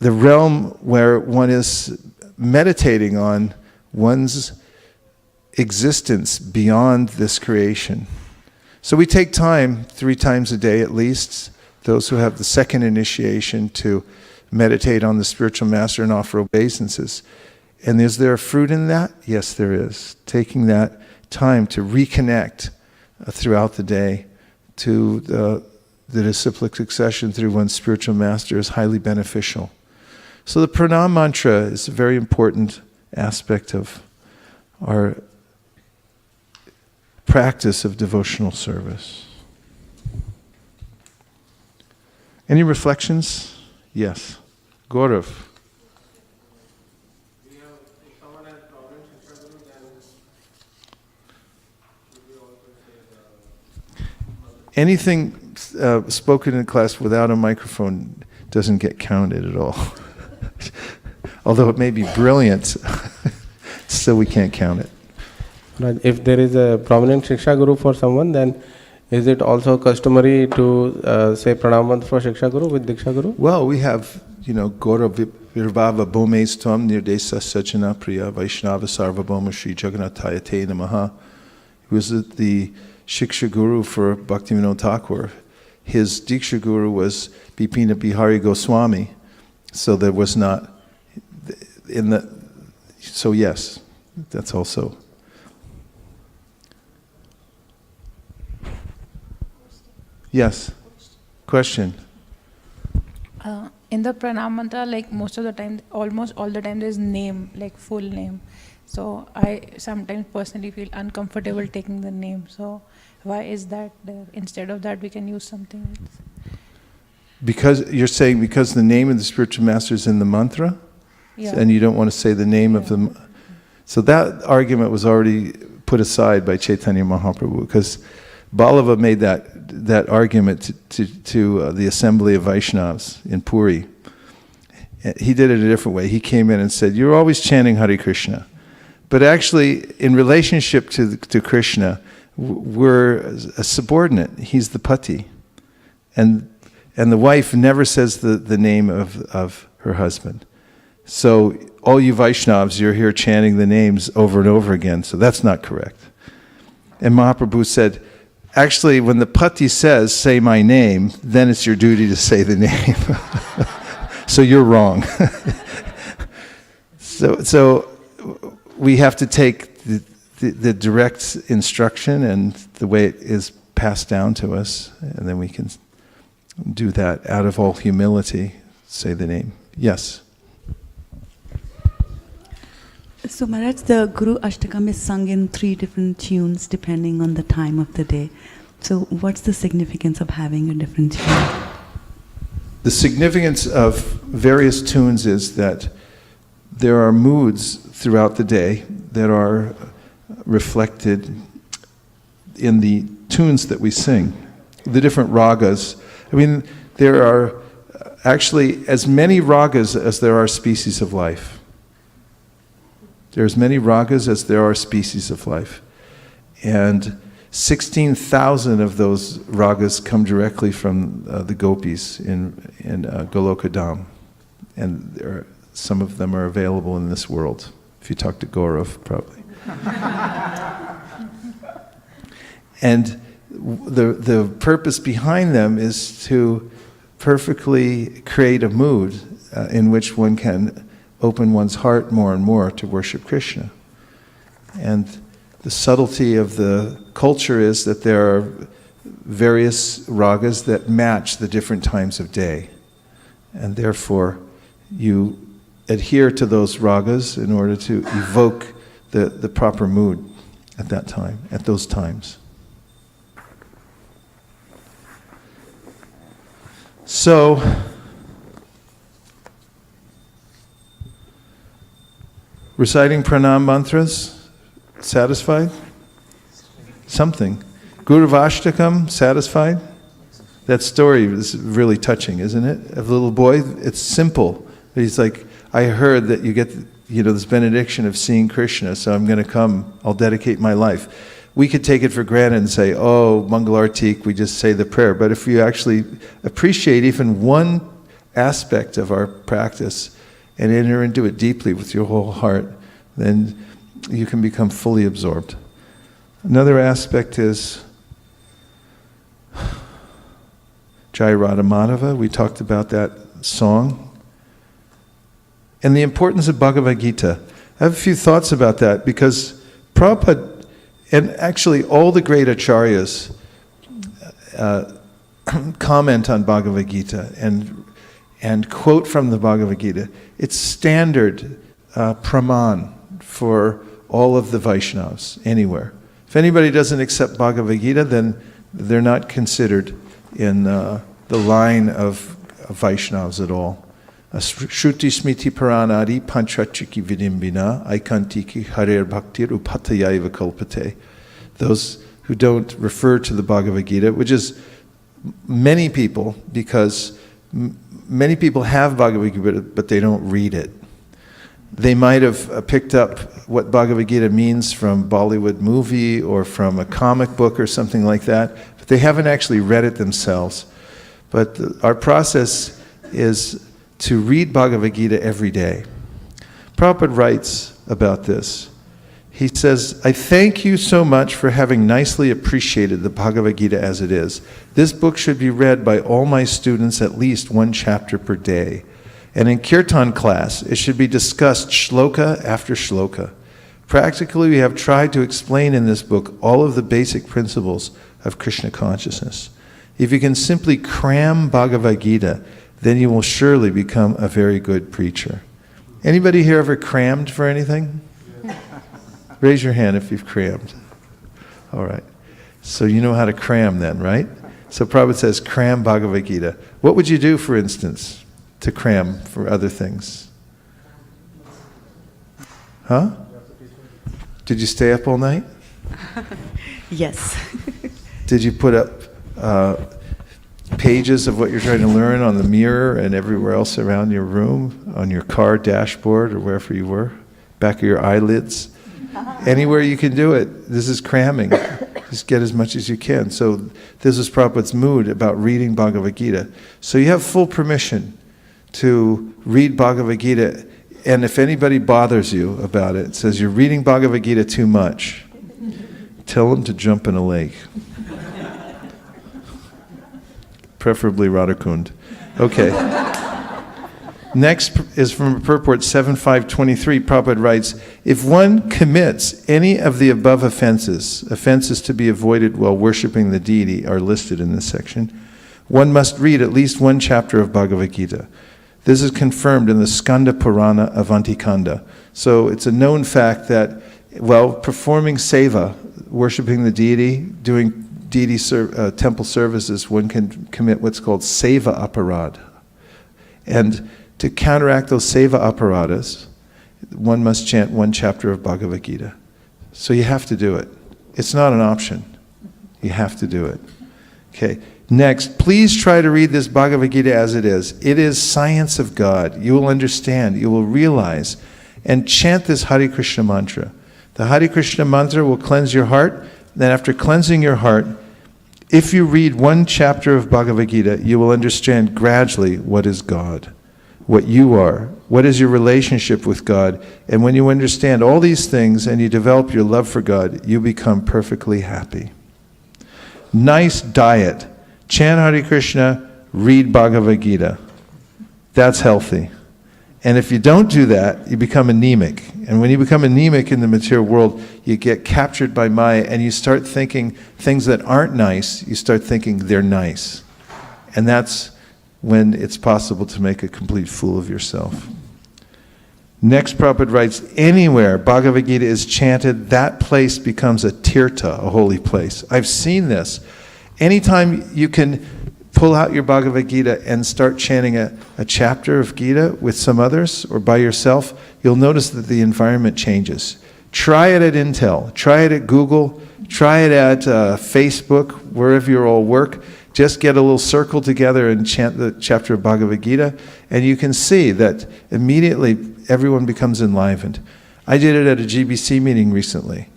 the realm where one is meditating on one's existence beyond this creation. So we take time, 3 times a day at least, those who have the second initiation, to meditate on the spiritual master and offer obeisances. And is there a fruit in that? Yes, there is. Taking that time to reconnect throughout the day to the disciplic succession through one's spiritual master is highly beneficial. So the pranam mantra is a very important aspect of our practice of devotional service. Any reflections? Yes. Gaurav. Anything spoken in class without a microphone doesn't get counted at all. Although it may be brilliant, still we can't count it. Right. If there is a prominent Shiksha Guru for someone, then is it also customary to say Pranam Mantra for Shiksha Guru with Diksha Guru? Well, we have, Gora Virvava Bhomestam Nirdesa Sajana Priya Vaishnava Sarvabhoma Sri Jagannathaya Te Namaha. He was the Shiksha Guru for Bhaktivinoda Thakur. His Diksha Guru was Bipina Bihari Goswami. So there was not, so yes, that's also. Yes, question. In the pranam mantra, like most of the time, almost all the time, there's name, like full name. So I sometimes personally feel uncomfortable taking the name. So why is that there? Instead of that, we can use something else. Because you're saying because the name of the spiritual master is in the mantra, yeah. And you don't want to say the name of the. So that argument was already put aside by Chaitanya Mahaprabhu, because Ballava made that argument to the assembly of Vaishnavas in Puri. He did it a different way. He came in and said, "You're always chanting Hare Krishna, but actually, in relationship to Krishna, we're a subordinate. He's the pati, and the wife never says the name of her husband. So all you Vaishnavas, you're here chanting the names over and over again. So that's not correct." And Mahaprabhu said, actually, when the pati says, "Say my name," then it's your duty to say the name. So you're wrong. So we have to take the direct instruction and the way it is passed down to us, and then we can do that out of all humility, say the name. Yes? So Maharaj, the Gurv-astakam is sung in 3 different tunes depending on the time of the day. So what's the significance of having a different tune? The significance of various tunes is that there are moods throughout the day that are reflected in the tunes that we sing, the different ragas. I mean, there are actually as many ragas as there are species of life. There are as many ragas as there are species of life. And 16,000 of those ragas come directly from the gopis in Golokadam. And some of them are available in this world. If you talk to Gaurav, probably. And the purpose behind them is to perfectly create a mood in which one can open one's heart more and more to worship Krishna. And the subtlety of the culture is that there are various ragas that match the different times of day. And therefore, you adhere to those ragas in order to evoke the proper mood at that time, at those times. So, reciting pranam mantras, satisfied? Something. Gurv-astakam, satisfied? That story is really touching, isn't it? Of the little boy, it's simple. He's like, I heard that you get, this benediction of seeing Krishna, so I'm going to come, I'll dedicate my life. We could take it for granted and say, oh, Mangalartik, we just say the prayer. But if you actually appreciate even one aspect of our practice and enter into it deeply with your whole heart, then you can become fully absorbed. Another aspect is Jai Radha Madhava. We talked about that song. And the importance of Bhagavad Gita. I have a few thoughts about that because Prabhupada, and actually all the great acharyas comment on Bhagavad Gita and quote from the Bhagavad Gita. It's standard praman for all of the Vaishnavas anywhere. If anybody doesn't accept Bhagavad Gita, then they're not considered in the line of Vaishnavas at all. Shruti smiti paranadi panchachiki vidimbina aikantiki harer bhaktir upatayaiva kalpate. Those who don't refer to the Bhagavad Gita, which is many people, because many people have Bhagavad Gita, but they don't read it. They might have picked up what Bhagavad Gita means from Bollywood movie or from a comic book or something like that, but they haven't actually read it themselves. But our process is to read Bhagavad Gita every day. Prabhupada writes about this. He says, I thank you so much for having nicely appreciated the Bhagavad Gita as it is. This book should be read by all my students at least 1 chapter per day. And in Kirtan class, it should be discussed shloka after shloka. Practically, we have tried to explain in this book all of the basic principles of Krishna consciousness. If you can simply cram Bhagavad Gita, then you will surely become a very good preacher. Anybody here ever crammed for anything? Raise your hand if you've crammed. All right. So you know how to cram then, right? So Prabhupada says, cram Bhagavad Gita. What would you do, for instance, to cram for other things? Huh? Did you stay up all night? Yes. Did you put up pages of what you're trying to learn on the mirror and everywhere else around your room, on your car dashboard or wherever you were, back of your eyelids? Anywhere you can do it. This is cramming. Just get as much as you can. So this is Prabhupada's mood about reading Bhagavad Gita. So you have full permission to read Bhagavad Gita, and if anybody bothers you about it, says you're reading Bhagavad Gita too much, tell them to jump in a lake. Preferably Radhakund. Okay. Next is from Purport 7523. Prabhupada writes, if one commits any of the above offenses to be avoided while worshipping the deity are listed in this section, one must read at least 1 chapter of Bhagavad Gita. This is confirmed in the Skanda Purana Avantikanda. So it's a known fact that, well, performing seva, worshiping the deity, doing deity temple services, one can commit what's called seva aparad. And to counteract those seva aparadas, one must chant one chapter of Bhagavad Gita. So you have to do it. It's not an option. You have to do it. Okay. Next, please try to read this Bhagavad Gita as it is. It is science of God. You will understand, you will realize, and chant this Hare Krishna mantra. The Hare Krishna mantra will cleanse your heart. Then after cleansing your heart, if you read one chapter of Bhagavad Gita, you will understand gradually what is God, what you are, what is your relationship with God. And when you understand all these things and you develop your love for God, you become perfectly happy. Nice diet. Chant Hare Krishna, read Bhagavad Gita. That's healthy. And if you don't do that, you become anemic. And when you become anemic in the material world, you get captured by Maya and you start thinking things that aren't nice, you start thinking they're nice. And that's when it's possible to make a complete fool of yourself. Next, Prabhupada writes, anywhere Bhagavad Gita is chanted, that place becomes a tirtha, a holy place. I've seen this. Anytime you can pull out your Bhagavad Gita and start chanting a chapter of Gita with some others or by yourself, you'll notice that the environment changes. Try it at Intel, try it at Google, try it at Facebook, wherever you all work. Just get a little circle together and chant the chapter of Bhagavad Gita, and you can see that immediately everyone becomes enlivened. I did it at a GBC meeting recently.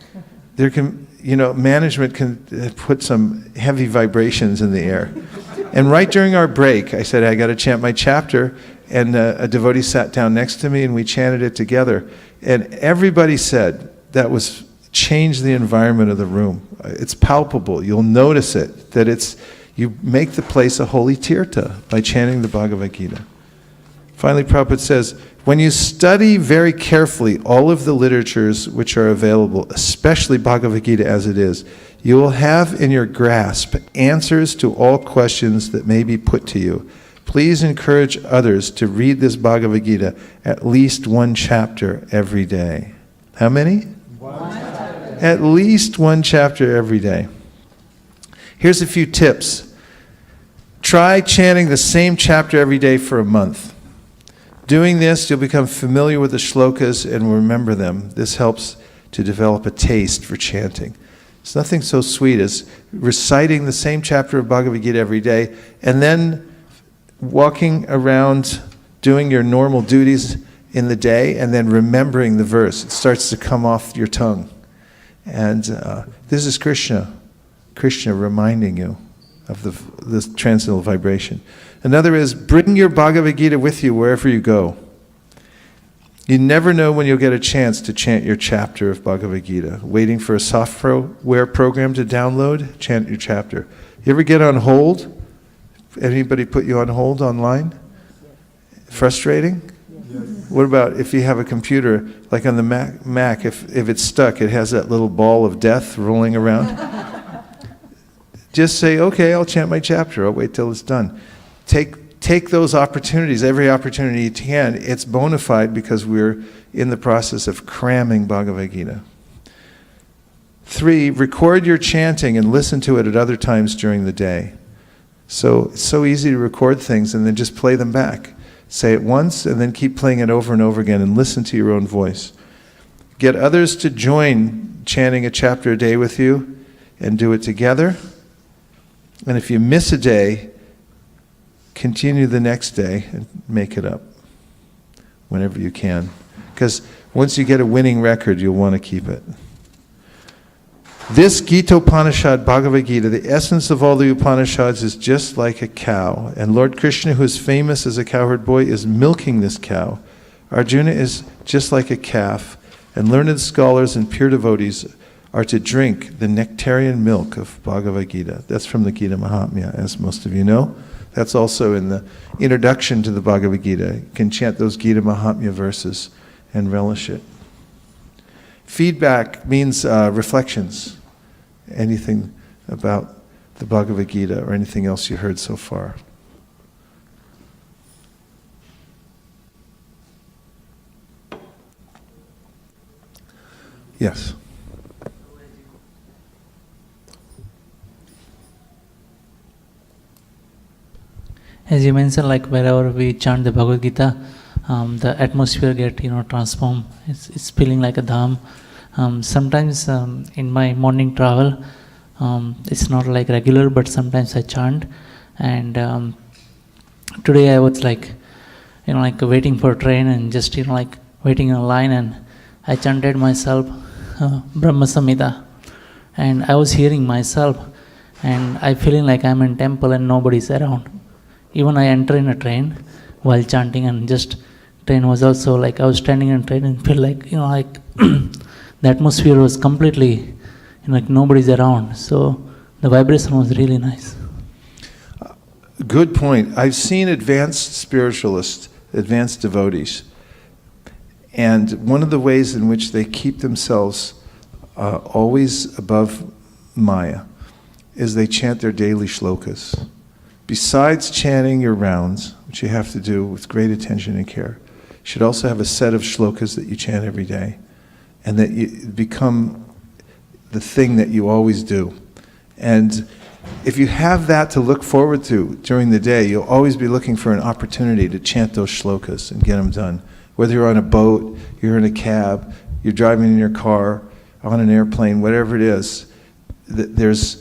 Management can put some heavy vibrations in the air. And right during our break, I said, I got to chant my chapter, and a devotee sat down next to me and we chanted it together. And everybody said that was changed the environment of the room. It's palpable. You'll notice it, that you make the place a holy tirtha by chanting the Bhagavad Gita. Finally, Prabhupada says, when you study very carefully all of the literatures which are available, especially Bhagavad Gita as it is, you will have in your grasp answers to all questions that may be put to you. Please encourage others to read this Bhagavad Gita at least one chapter every day. How many? One chapter. At least one chapter every day. Here's a few tips. Try chanting the same chapter every day for a month. Doing this, you'll become familiar with the shlokas and remember them. This helps to develop a taste for chanting. It's nothing so sweet as reciting the same chapter of Bhagavad Gita every day and then walking around doing your normal duties in the day and then remembering the verse. It starts to come off your tongue. And this is Krishna reminding you of this transcendental vibration. Another is bring your Bhagavad Gita with you wherever you go. You never know when you'll get a chance to chant your chapter of Bhagavad Gita. Waiting for a software program to download, chant your chapter. You ever get on hold? Anybody put you on hold online? Frustrating? Yes. What about if you have a computer, like on the Mac, if it's stuck, it has that little ball of death rolling around? Just say, okay, I'll chant my chapter. I'll wait till it's done. Take those opportunities, every opportunity you can. It's bona fide because we're in the process of cramming Bhagavad Gita. 3, record your chanting and listen to it at other times during the day. So it's so easy to record things and then just play them back. Say it once and then keep playing it over and over again and listen to your own voice. Get others to join chanting a chapter a day with you and do it together. And if you miss a day, continue the next day and make it up whenever you can. Because once you get a winning record, you'll want to keep it. This Gita Upanishad, Bhagavad Gita, the essence of all the Upanishads is just like a cow. And Lord Krishna, who is famous as a cowherd boy, is milking this cow. Arjuna is just like a calf. And learned scholars and pure devotees are to drink the nectarian milk of Bhagavad Gita. That's from the Gita Mahatmya, as most of you know. That's also in the introduction to the Bhagavad Gita. You can chant those Gita Mahatmya verses and relish it. Feedback means reflections. Anything about the Bhagavad Gita or anything else you heard so far. Yes. As you mentioned, like wherever we chant the Bhagavad Gita, the atmosphere get transformed. It's feeling like a dham. Sometimes in my morning travel, it's not like regular, but sometimes I chant. And today I was like waiting for a train and just like waiting in a line, and I chanted myself Brahma Samhita, and I was hearing myself, and I feeling like I'm in temple and nobody's around. Even I enter in a train while chanting, and just train was also like I was standing in a train and feel like like the atmosphere was completely like nobody's around. So the vibration was really nice. Good point. I've seen advanced spiritualists, advanced devotees, and one of the ways in which they keep themselves always above Maya is they chant their daily shlokas. Besides chanting your rounds, which you have to do with great attention and care, you should also have a set of shlokas that you chant every day, and that you become the thing that you always do. And if you have that to look forward to during the day, you'll always be looking for an opportunity to chant those shlokas and get them done. Whether you're on a boat, you're in a cab, you're driving in your car, on an airplane, whatever it is, there's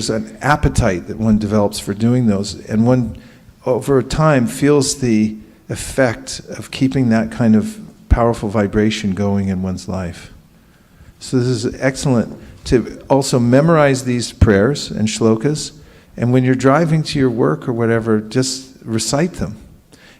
an appetite that one develops for doing those, and one over time feels the effect of keeping that kind of powerful vibration going in one's life. So this is excellent to also memorize these prayers and shlokas, and when you're driving to your work or whatever, just recite them.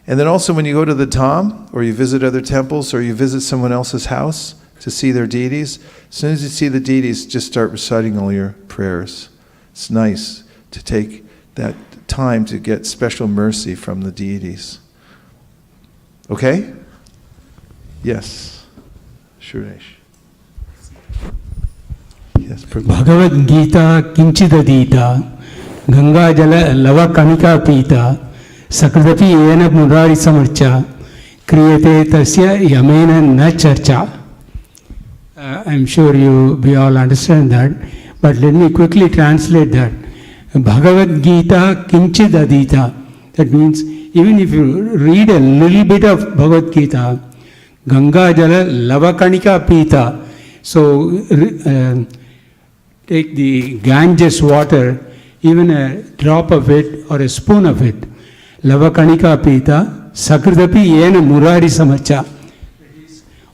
And then also when you go to the Dham, or you visit other temples, or you visit someone else's house to see their deities, as soon as you see the deities, just start reciting all your prayers. It's nice to take that time to get special mercy from the deities. Okay? Yes. Suresh. Yes, Prabhu. Bhagavad Gita Kinchidadita Ganga Jala Lava Kanika Pita Sakradapi Yena Murari Samarcha Kriyate Tasya Yamena Na Charcha. I'm sure we all understand that, but let me quickly translate that. Bhagavad Gita Kinchidadita. That means even if you read a little bit of Bhagavad Gita, Ganga Jala Lava Kanika Pita. So take the Ganges water, even a drop of it or a spoon of it. Lava Kanika Pita, Sakradapi Yena Murari Samacha.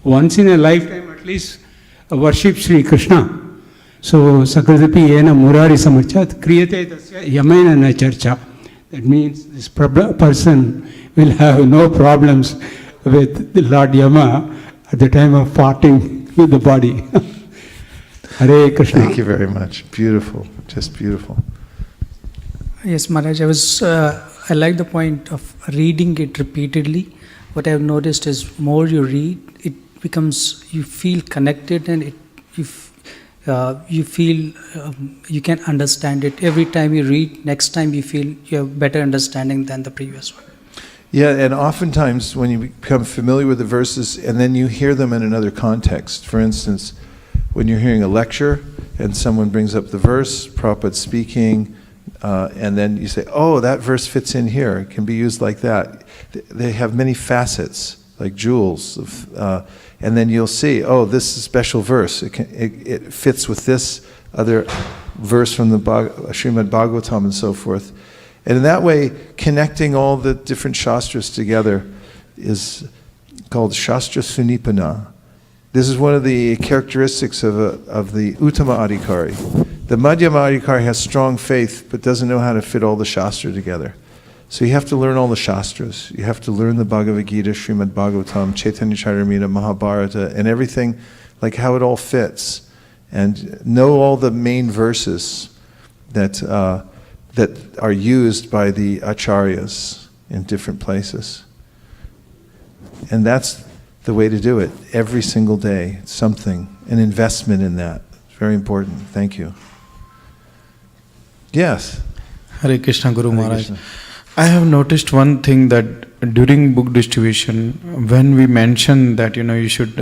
Once in a lifetime at least worship Sri Krishna. So Sakradapi Yena Murari Samacha, Kriyate Tasya Yamena Na Charcha. That means this person will have no problems with the Lord Yama at the time of parting with the body. Hare Krishna. Thank you very much. Beautiful. Just beautiful. Yes, Maharaj, I like the point of reading it repeatedly. What I've noticed is more you read, it becomes, you feel connected, and you feel you can understand it. Every time you read, next time you feel you have better understanding than the previous one. Yeah, and oftentimes when you become familiar with the verses and then you hear them in another context, for instance, when you're hearing a lecture and someone brings up the verse, Prabhupada speaking, and then you say, oh, that verse fits in here, it can be used like that. They have many facets, like jewels, and then you'll see, oh, this is a special verse. It fits with this other verse from the Srimad-Bhagavatam and so forth. And in that way, connecting all the different shastras together is called Shastra Sunipana. This is one of the characteristics of the Uttama Adhikari. The Madhyama Adhikari has strong faith, but doesn't know how to fit all the shastra together. So you have to learn all the shastras. You have to learn the Bhagavad Gita, Srimad-Bhagavatam, Chaitanya Charitamrita, Mahabharata, and everything, like how it all fits. And know all the main verses that are used by the acharyas in different places. And that's the way to do it. Every single day, something, an investment in that. It's very important. Thank you. Yes. Hare Krishna, Guru Hare Maharaj. Krishna. I have noticed one thing, that during book distribution, when we mention that you should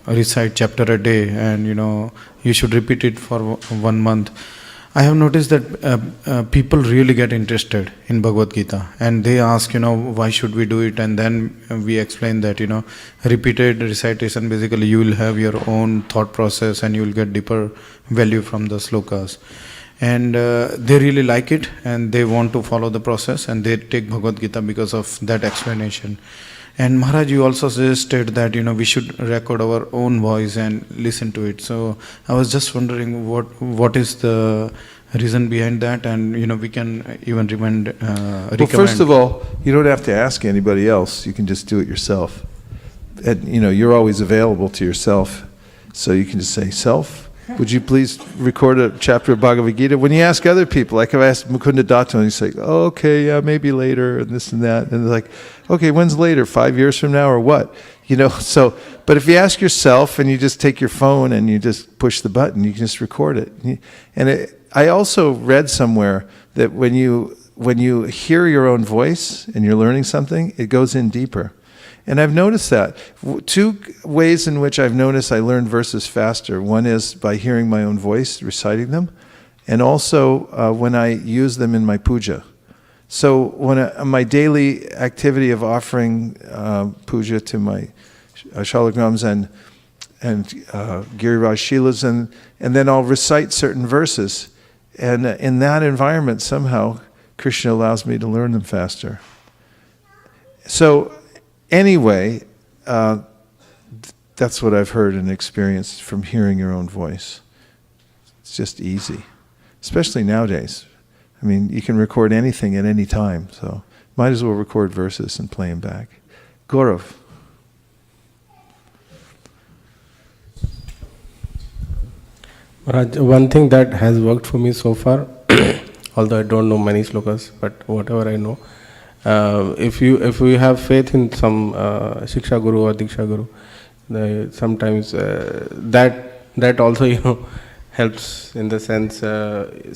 recite chapter a day and you should repeat it for 1 month, I have noticed that people really get interested in Bhagavad Gita and they ask why should we do it, and then we explain that repeated recitation, basically you will have your own thought process and you will get deeper value from the slokas. And they really like it and they want to follow the process and they take Bhagavad Gita because of that explanation. And Maharaj, you also suggested that we should record our own voice and listen to it. So I was just wondering what is the reason behind that, and we can even recommend. Well, first of all, you don't have to ask anybody else. You can just do it yourself. And you're always available to yourself, so you can just say, "Self, would you please record a chapter of Bhagavad Gita?" When you ask other people, like I've asked Mukunda Datta, and he's like, "Oh, okay, yeah, maybe later," and this and that. And they're like, "Okay, when's later? 5 years from now or what?" So, but if you ask yourself and you just take your phone and you just push the button, you can just record it. And I also read somewhere that when you hear your own voice and you're learning something, it goes in deeper. And I've noticed that. 2 ways in which I've noticed I learn verses faster. One is by hearing my own voice, reciting them, and also when I use them in my puja. So when my daily activity of offering puja to my shalagrams and Giriraj Shilas, and then I'll recite certain verses. And in that environment, somehow, Krishna allows me to learn them faster. So anyway, that's what I've heard and experienced from hearing your own voice. It's just easy, especially nowadays. I mean, you can record anything at any time, so might as well record verses and play them back. Gaurav. Maharaj, one thing that has worked for me so far, although I don't know many slokas, but whatever I know, if we have faith in some Shiksha Guru or Diksha Guru, sometimes that also helps in the sense,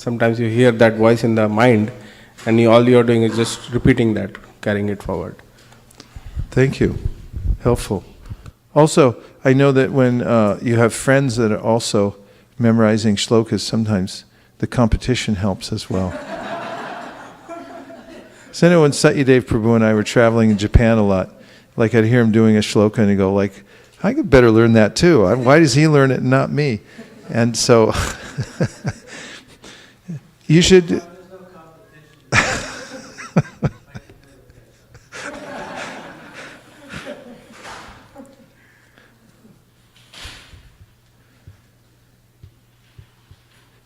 sometimes you hear that voice in the mind and all you're doing is just repeating that, carrying it forward. Thank you. Helpful. Also, I know that when you have friends that are also memorizing shlokas, sometimes the competition helps as well. So I know when Satyadev Prabhu and I were traveling in Japan a lot, like I'd hear him doing a shloka and he'd go like, I could better learn that too. Why does he learn it and not me? And so you should...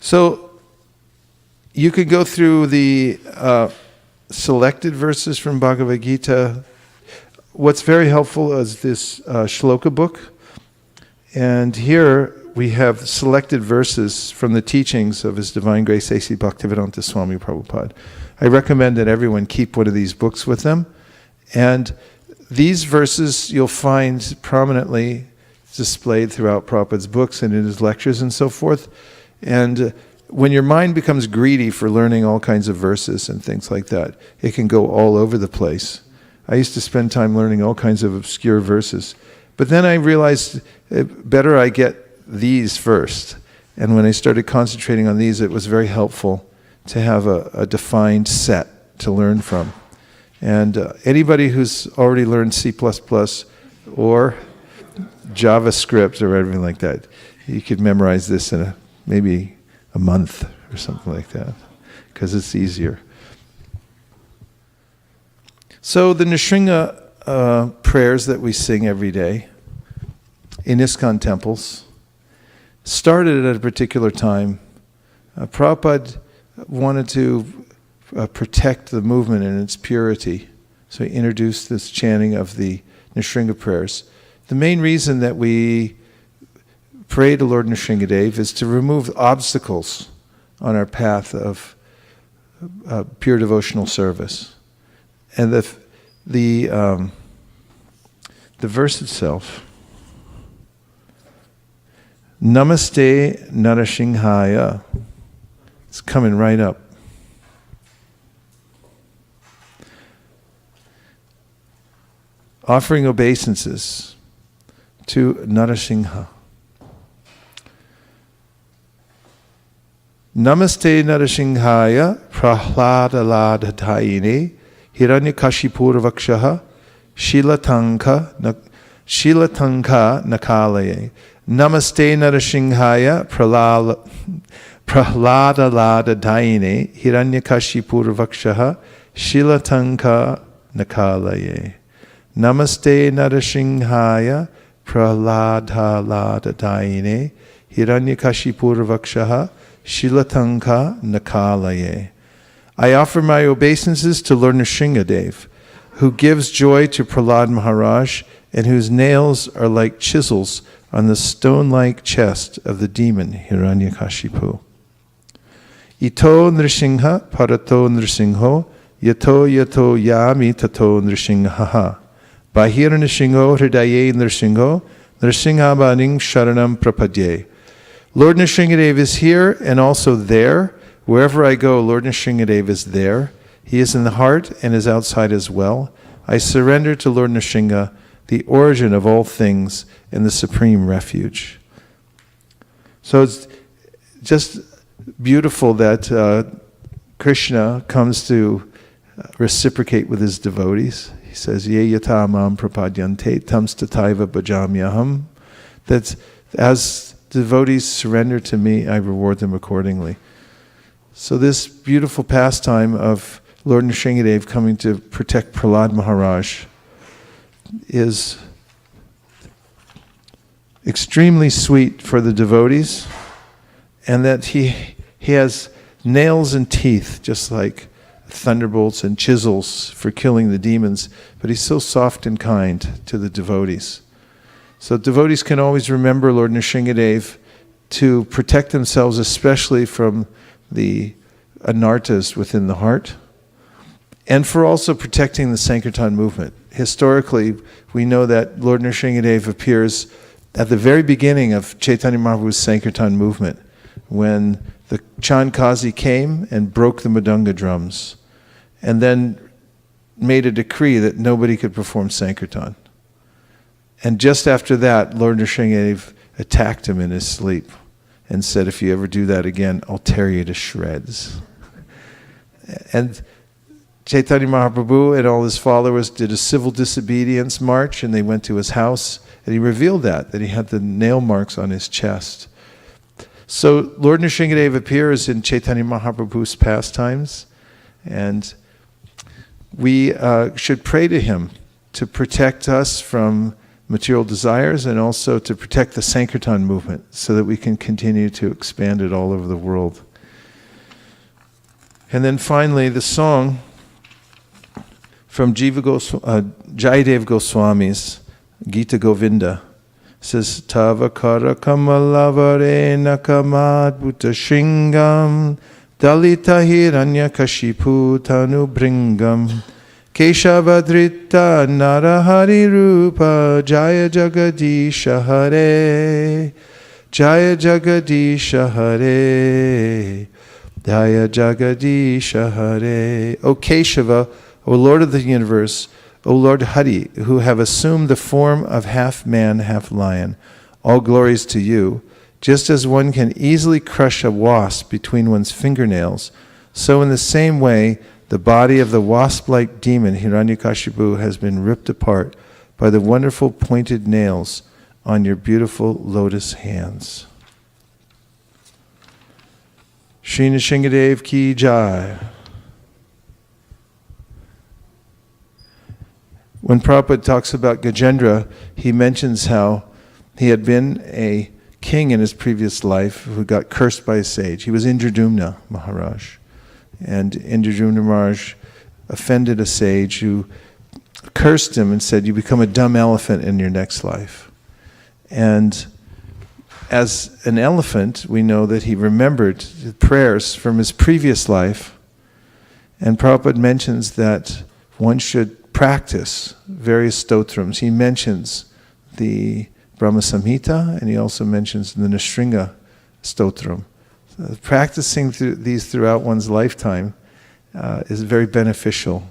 So you could go through the selected verses from Bhagavad Gita. What's very helpful is this shloka book. And here we have selected verses from the teachings of His Divine Grace A.C. Bhaktivedanta Swami Prabhupada. I recommend that everyone keep one of these books with them. And these verses you'll find prominently displayed throughout Prabhupada's books and in his lectures and so forth. And when your mind becomes greedy for learning all kinds of verses and things like that, it can go all over the place. I used to spend time learning all kinds of obscure verses. But then I realized better I get these first. And when I started concentrating on these, it was very helpful to have a defined set to learn from. And anybody who's already learned C++ or JavaScript or anything like that, you could memorize this in maybe a month or something like that, because it's easier. So the Nrsimha prayers that we sing every day in ISKCON temples started at a particular time. Prabhupada wanted to protect the movement and its purity, so he introduced this chanting of the Nrsimha prayers. The main reason that we pray to Lord Nrsimhadev is to remove obstacles on our path of pure devotional service. And the verse itself, Namaste Narasimhaya, it's coming right up. offering obeisances to Narasingha. Namaste Narasinghaya Prahladaladathayine Hiranyakashipurvakshaha Shilatanka Nakalaye. Namaste Narasinghaya Prahladaladathayine Hiranyakashipurvakshaha Shilatanka Nakalaye. Namaste Narasinghaya Prahladaladathayine Hiranyakashipurvakshaha Shilatanka Nakalaye. I offer my obeisances to Lord Nrsingadev, who gives joy to Prahlad Maharaj and whose nails are like chisels on the stone-like chest of the demon Hiranyakashipu. Ito Nrsingha Parato Nrsingho Yato Yato Yami Tato Nrsinghaha Bahir Nrsingho Hridaye Nrsingho Nrsingha Baning Sharanam Prapadye. Lord Nrsingadev is here and also there. Wherever I go, Lord Nrsingadev is there. He is in the heart and is outside as well. I surrender to Lord Nrsinga, the origin of all things and the supreme refuge. So it's just beautiful that Krishna comes to reciprocate with his devotees. He says, Ye yata mam prapadyante tam stataiva bhajamyaham. That as devotees surrender to me, I reward them accordingly. So this beautiful pastime of Lord Nrsingadev coming to protect Prahlad Maharaj is extremely sweet for the devotees, and that he has nails and teeth, just like thunderbolts and chisels for killing the demons, but he's so soft and kind to the devotees. So devotees can always remember Lord Nrsingadev to protect themselves, especially from the anartas within the heart, and for also protecting the Sankirtan movement. Historically, we know that Lord Nrsingadev appears at the very beginning of Chaitanya Mahaprabhu's Sankirtan movement, when the Chandkazi came and broke the Madanga drums, and then made a decree that nobody could perform Sankirtan. And just after that, Lord Nrsingadev attacked him in his sleep and said, if you ever do that again, I'll tear you to shreds. And Chaitanya Mahaprabhu and all his followers did a civil disobedience march, and they went to his house, and he revealed that he had the nail marks on his chest. So Lord Nrsingadev appears in Chaitanya Mahaprabhu's pastimes, and we should pray to him to protect us from material desires and also to protect the Sankirtan movement so that we can continue to expand it all over the world. And then finally, the song from Jayadev Goswami's Gita Govinda says, Tava kara kamalavare nakamad bhuta shringam dalita hiranya kashipu tanu bringam Keshavadrita Narahari Rupa Jaya Jagadisha Hare Jaya Jagadisha Hare Jaya Jagadisha Hare. O Keshava, O Lord of the universe, O Lord Hari, who have assumed the form of half man, half lion, all glories to you. Just as one can easily crush a wasp between one's fingernails, so in the same way the body of the wasp-like demon Hiranyakashipu has been ripped apart by the wonderful pointed nails on your beautiful lotus hands. Shri Nrsingadev ki jai. When Prabhupada talks about Gajendra, he mentions how he had been a king in his previous life who got cursed by a sage. He was Indradumna Maharaj. And Indradumna Maharaj offended a sage who cursed him and said, you become a dumb elephant in your next life. And as an elephant, we know that he remembered the prayers from his previous life. And Prabhupada mentions that one should practice various stotrams. He mentions the Brahma Samhita, and he also mentions the Nrsinga stotram. Practicing these throughout one's lifetime is very beneficial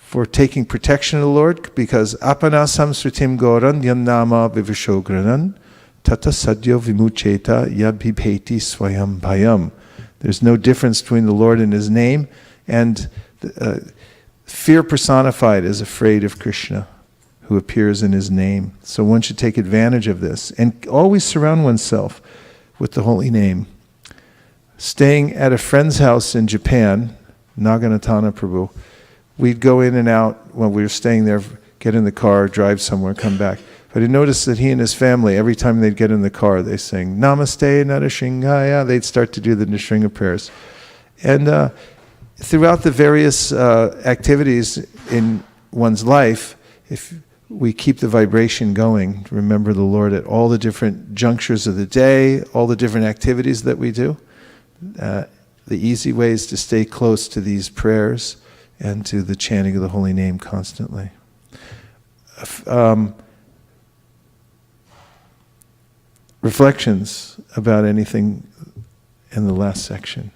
for taking protection of the Lord, because apana samsritim goran yannama vivashogranan tata sadyo vimucheta yabhibheti swayam bhayam. There's no difference between the Lord and His name, and fear personified is afraid of Krishna, who appears in His name. So one should take advantage of this and always surround oneself with the holy name. Staying at a friend's house in Japan, Naganatana Prabhu, we'd go in and out when we were staying there, get in the car, drive somewhere, come back. But I noticed that he and his family, every time they'd get in the car, they sing Namaste Narashingaya. They'd start to do the Nrsimha prayers. And throughout the various activities in one's life, if we keep the vibration going, remember the Lord at all the different junctures of the day, all the different activities that we do, the easy way is to stay close to these prayers and to the chanting of the holy name constantly. Reflections about anything in the last section.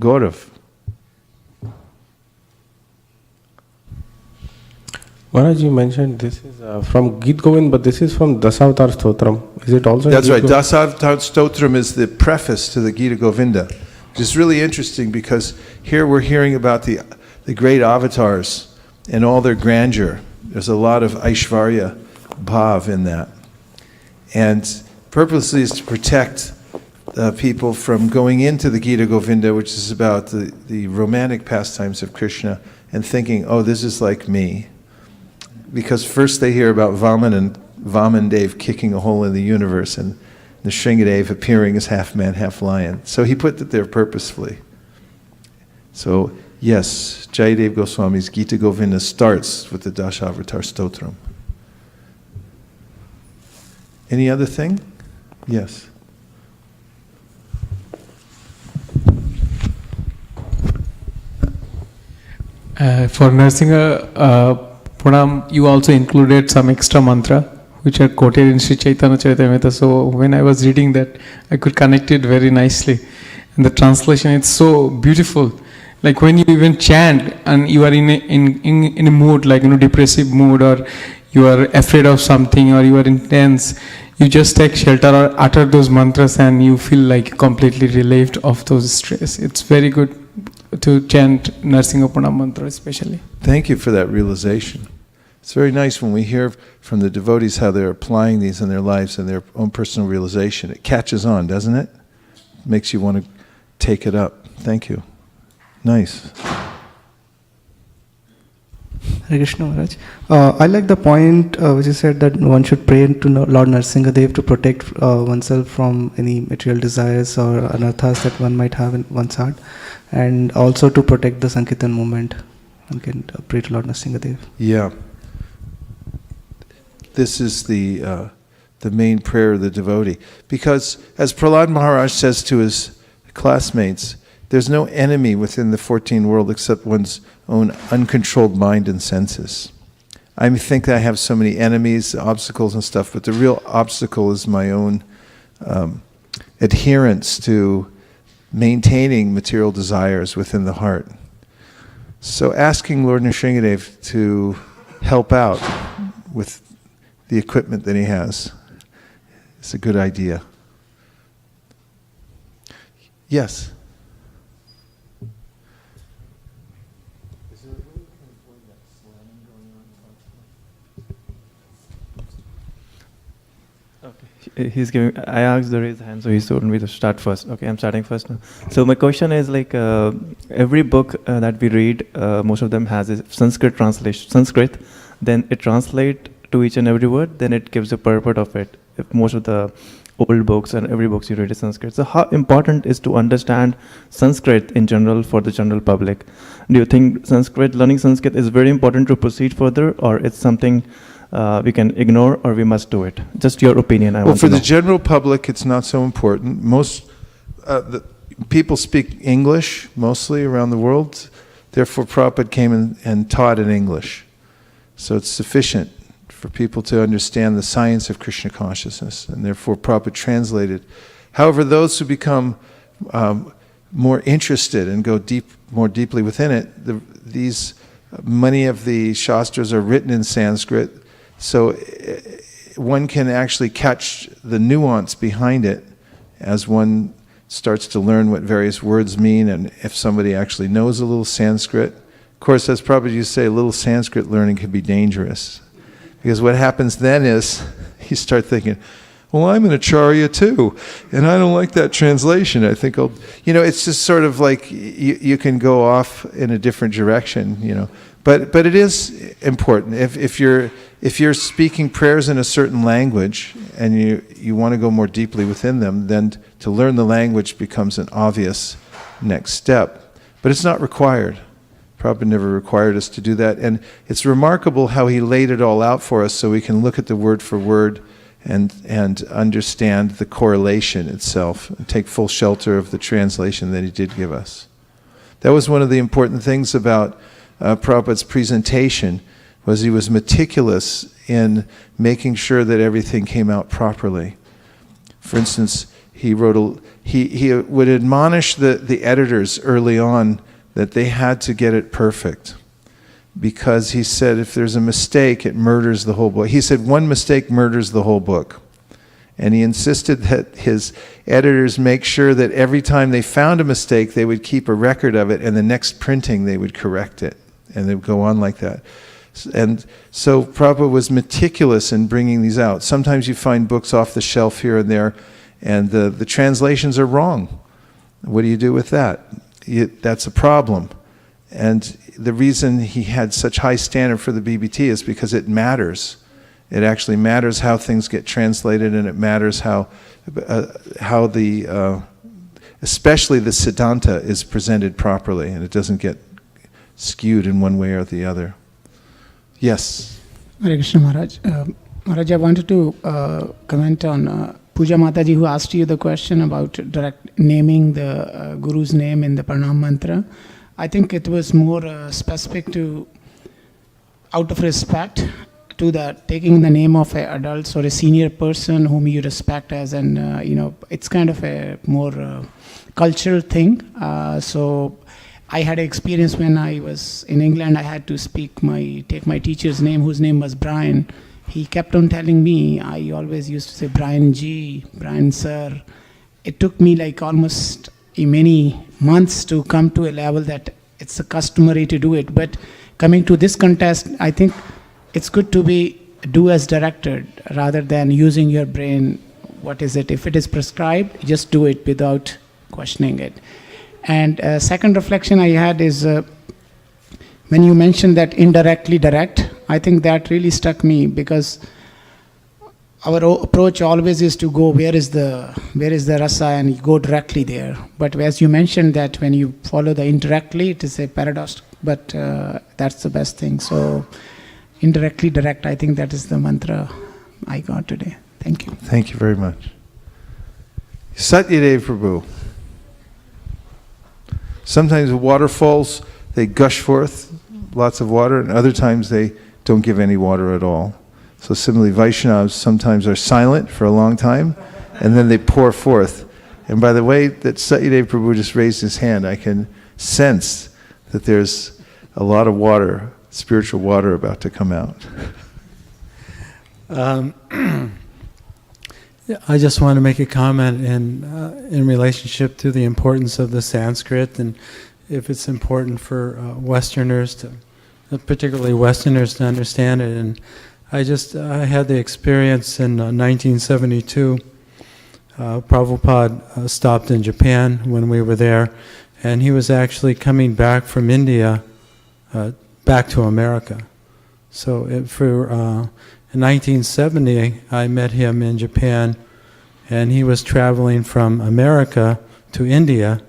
Gaurav. Maharaj, you mentioned this is from Gita Govind, but this is from Dasavatar Stotram. Is it also? That's right. Dasavatar Stotram is the preface to the Gita Govinda, which is really interesting because here we're hearing about the great avatars and all their grandeur. There's a lot of Aishvarya Bhav in that. And purposely is to protect people from going into the Gita Govinda, which is about the romantic pastimes of Krishna, and thinking, oh, this is like me. Because first they hear about Vamandev kicking a hole in the universe and Nrsimhadev appearing as half man, half lion. So he put it there purposefully. So yes, Jayadev Goswami's Gita Govinda starts with the Dasavatar Stotram. Any other thing? Yes. For Nrsimha Pranam, you also included some extra mantra which are quoted in Sri Chaitanya Charitamrita. So when I was reading that, I could connect it very nicely. And the translation, it's so beautiful. Like when you even chant and you are in a mood, like depressive mood, or you are afraid of something, or you are intense, you just take shelter or utter those mantras and you feel like completely relieved of those stress. It's very good to chant Nrsimha Pranam mantra especially. Thank you for that realization. It's very nice when we hear from the devotees how they're applying these in their lives and their own personal realization. It catches on, doesn't it? Makes you want to take it up. Thank you. Nice. Hare Krishna Maharaj. I like the point which you said that one should pray to Lord Nrsimhadev to protect oneself from any material desires or anarthas that one might have in one's heart, and also to protect the Sankirtan movement. One can pray to Lord Nrsimhadev. Yeah. This is the main prayer of the devotee. Because as Prahlad Maharaj says to his classmates, there's no enemy within the 14 world except one's own uncontrolled mind and senses. I think that I have so many enemies, obstacles and stuff, but the real obstacle is my own adherence to maintaining material desires within the heart. So asking Lord Nrsimhadev to help out with the equipment that he has is a good idea. Yes? He's giving. I asked to raise the hand, so he told me to start first. Okay, I'm starting first now. So my question is like every book that we read, most of them has a Sanskrit translation. Sanskrit, then it translates to each and every word. Then it gives the purport of it. If most of the old books and every books you read is Sanskrit. So how important is to understand Sanskrit in general for the general public? Do you think learning Sanskrit is very important to proceed further, or it's something we can ignore, or we must do it? Just your opinion. Well, for the general public, it's not so important. Most people speak English mostly around the world. Therefore, Prabhupada came and taught in English. So it's sufficient for people to understand the science of Krishna consciousness, and therefore Prabhupada translated. However, those who become more interested and go more deeply within it, many of the Shastras are written in Sanskrit, so one can actually catch the nuance behind it as one starts to learn what various words mean, and if somebody actually knows a little Sanskrit. Of course, as Prabhupada used to say, a little Sanskrit learning can be dangerous. Because what happens then is, you start thinking, well, I'm an Acharya too, and I don't like that translation. I think it's just sort of like you can go off in a different direction, But it is important. If you're speaking prayers in a certain language and you want to go more deeply within them, then to learn the language becomes an obvious next step. But it's not required. Prabhupada never required us to do that. And it's remarkable how he laid it all out for us so we can look at the word for word and understand the correlation itself and take full shelter of the translation that he did give us. That was one of the important things about Prabhupada's presentation, was he was meticulous in making sure that everything came out properly. For instance, he would admonish the editors early on that they had to get it perfect, because he said if there's a mistake, it murders the whole book. He said one mistake murders the whole book. And he insisted that his editors make sure that every time they found a mistake, they would keep a record of it, and the next printing they would correct it. And they would go on like that. And so Prabhupada was meticulous in bringing these out. Sometimes you find books off the shelf here and there, and the translations are wrong. What do you do with that? That's a problem. And the reason he had such high standard for the BBT is because it matters. It actually matters how things get translated, and it matters how especially the Siddhanta is presented properly, and it doesn't get skewed in one way or the other. Yes? Hare Krishna Maharaj. Maharaj, I wanted to comment on Puja Mataji, who asked you the question about direct naming the Guru's name in the Pranam Mantra. I think it was more specific to, out of respect to taking the name of an adult or a senior person whom you respect as, and it's kind of a more cultural thing. So I had an experience when I was in England. I had to take my teacher's name, whose name was Brian. He kept on telling me, I always used to say Brian G, Brian Sir. It took me like almost many months to come to a level that it's customary to do it. But coming to this contest, I think it's good to do as directed rather than using your brain. What is it? If it is prescribed, just do it without questioning it. And second reflection I had is when you mentioned that indirectly direct, I think that really struck me, because our approach always is to go where is the rasa, and you go directly there. But as you mentioned that when you follow the indirectly, it is a paradox, but that's the best thing. So indirectly direct, I think that is the mantra I got today. Thank you. Thank you very much. Satyadev Prabhu. Sometimes the waterfalls, they gush forth lots of water, and other times they don't give any water at all. So similarly, Vaishnavas sometimes are silent for a long time, and then they pour forth. And by the way that Satyadev Prabhu just raised his hand, I can sense that there's a lot of water, spiritual water, about to come out. I just want to make a comment in relationship to the importance of the Sanskrit, and if it's important for Westerners particularly Westerners, to understand it. And I had the experience in 1972. Prabhupada stopped in Japan when we were there, and he was actually coming back from India back to America. So in 1970, I met him in Japan, and he was traveling from America to India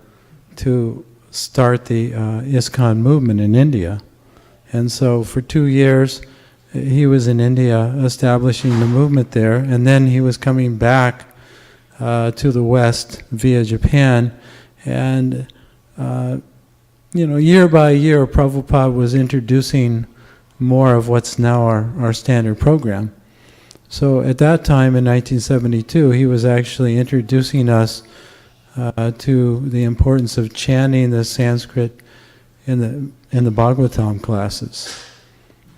to start the ISKCON movement in India. And so for 2 years, he was in India establishing the movement there, and then he was coming back to the West via Japan. And year by year, Prabhupada was introducing more of what's now our standard program. So at that time in 1972, he was actually introducing us to the importance of chanting the Sanskrit in the Bhagavatam classes.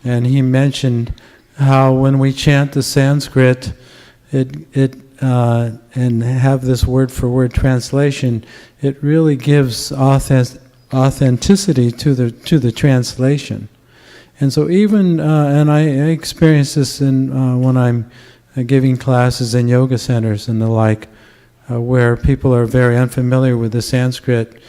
And he mentioned how when we chant the Sanskrit, and have this word-for-word translation, it really gives authenticity to the translation. And so even, and I experience this when I'm giving classes in yoga centers and the like, where people are very unfamiliar with the Sanskrit.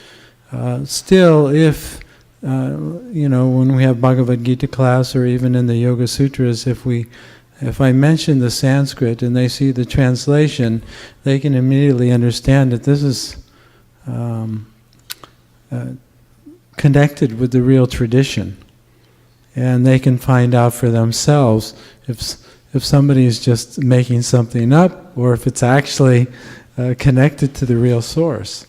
Still, if when we have Bhagavad Gita class or even in the Yoga Sutras, if I mention the Sanskrit and they see the translation, they can immediately understand that this is connected with the real tradition. And they can find out for themselves if somebody is just making something up or if it's actually connected to the real source.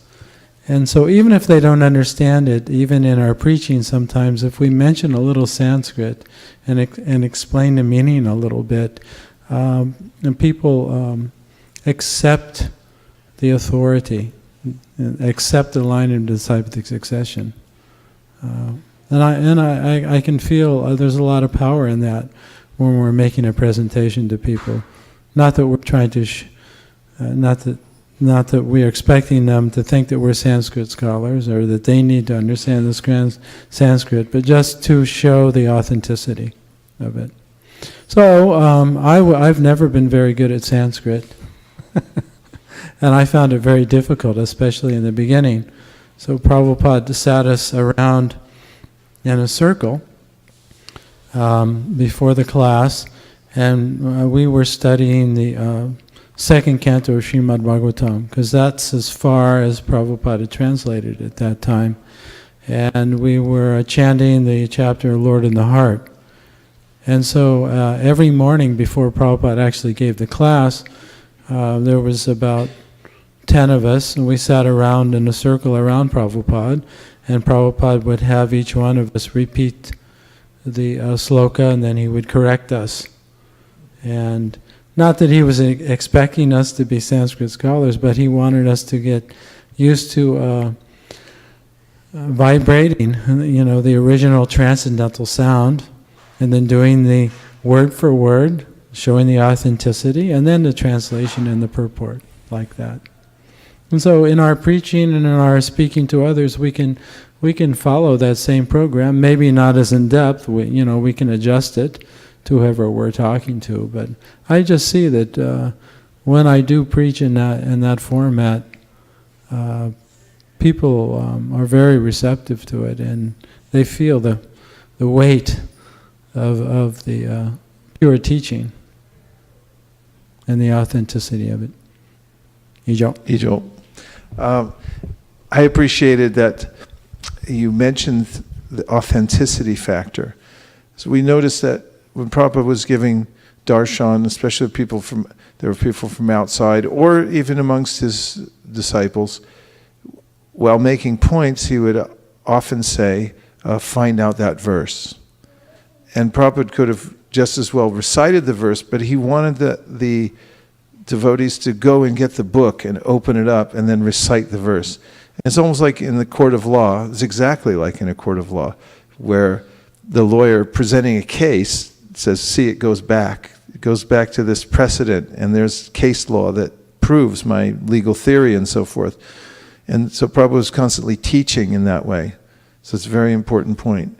And so even if they don't understand it, even in our preaching sometimes, if we mention a little Sanskrit and explain the meaning a little bit, and people accept the authority, accept the line of disciplic succession. And I can feel there's a lot of power in that when we're making a presentation to people. Not that we're trying to, not that we're expecting them to think that we're Sanskrit scholars or that they need to understand the Sanskrit, but just to show the authenticity of it. So I've never been very good at Sanskrit, and I found it very difficult, especially in the beginning. So Prabhupada sat us around in a circle before the class, and we were studying the second canto of Srimad-Bhagavatam, because that's as far as Prabhupada translated at that time. And we were chanting the chapter Lord in the Heart. And so every morning before Prabhupada actually gave the class, there was about 10 of us, and we sat around in a circle around Prabhupada, and Prabhupada would have each one of us repeat the sloka, and then he would correct us. And not that he was expecting us to be Sanskrit scholars, but he wanted us to get used to vibrating, the original transcendental sound, and then doing the word for word, showing the authenticity, and then the translation and the purport, like that. And so in our preaching and in our speaking to others, we can follow that same program, maybe not as in depth, we can adjust it to whoever we're talking to, but I just see that when I do preach in that format, people are very receptive to it, and they feel the weight of the pure teaching and the authenticity of it. Ijo. I appreciated that you mentioned the authenticity factor. So we noticed that when Prabhupada was giving darshan, especially there were people from outside, or even amongst his disciples, while making points, he would often say, find out that verse. And Prabhupada could have just as well recited the verse, but he wanted the devotees to go and get the book and open it up and then recite the verse. And it's almost like in the court of law, it's exactly like in a court of law, where the lawyer presenting a case says, see, it goes back to this precedent, and there's case law that proves my legal theory and so forth. And so Prabhupada was constantly teaching in that way. So it's a very important point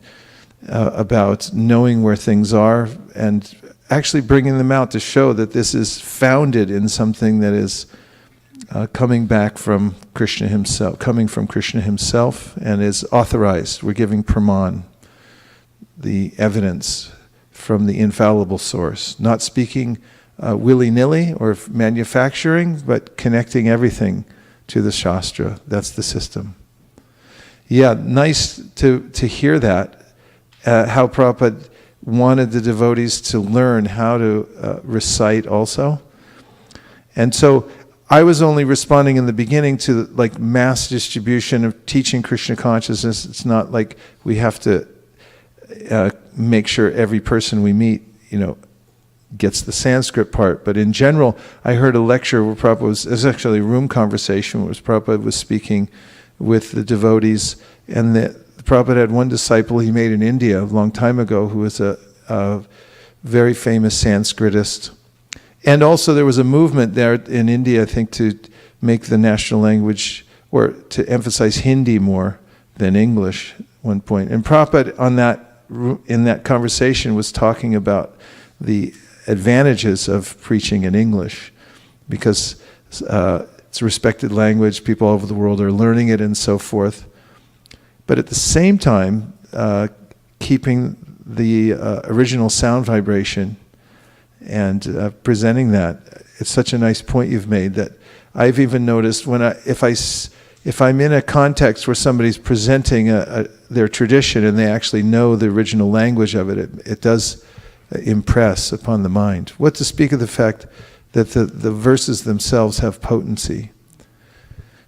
about knowing where things are and actually bringing them out to show that this is founded in something that is coming from Krishna himself, and is authorized. We're giving praman, the evidence from the infallible source. Not speaking willy-nilly or manufacturing, but connecting everything to the Shastra. That's the system. Yeah, nice to hear that, how Prabhupada wanted the devotees to learn how to recite also. And so I was only responding in the beginning to like mass distribution of teaching Krishna consciousness. It's not like we have to make sure every person we meet, gets the Sanskrit part. But in general, I heard a lecture where Prabhupada was, it was actually a room conversation where Prabhupada was speaking with the devotees, and Prabhupada had one disciple he made in India a long time ago who was a very famous Sanskritist. And also there was a movement there in India, I think, to make the national language, or to emphasize Hindi more than English at one point. And Prabhupada in that conversation was talking about the advantages of preaching in English, because it's a respected language, people all over the world are learning it and so forth. But at the same time, keeping the original sound vibration and presenting that. It's such a nice point you've made that I've even noticed when if I'm in a context where somebody's presenting their tradition and they actually know the original language of it, it does impress upon the mind. What to speak of the fact that the verses themselves have potency.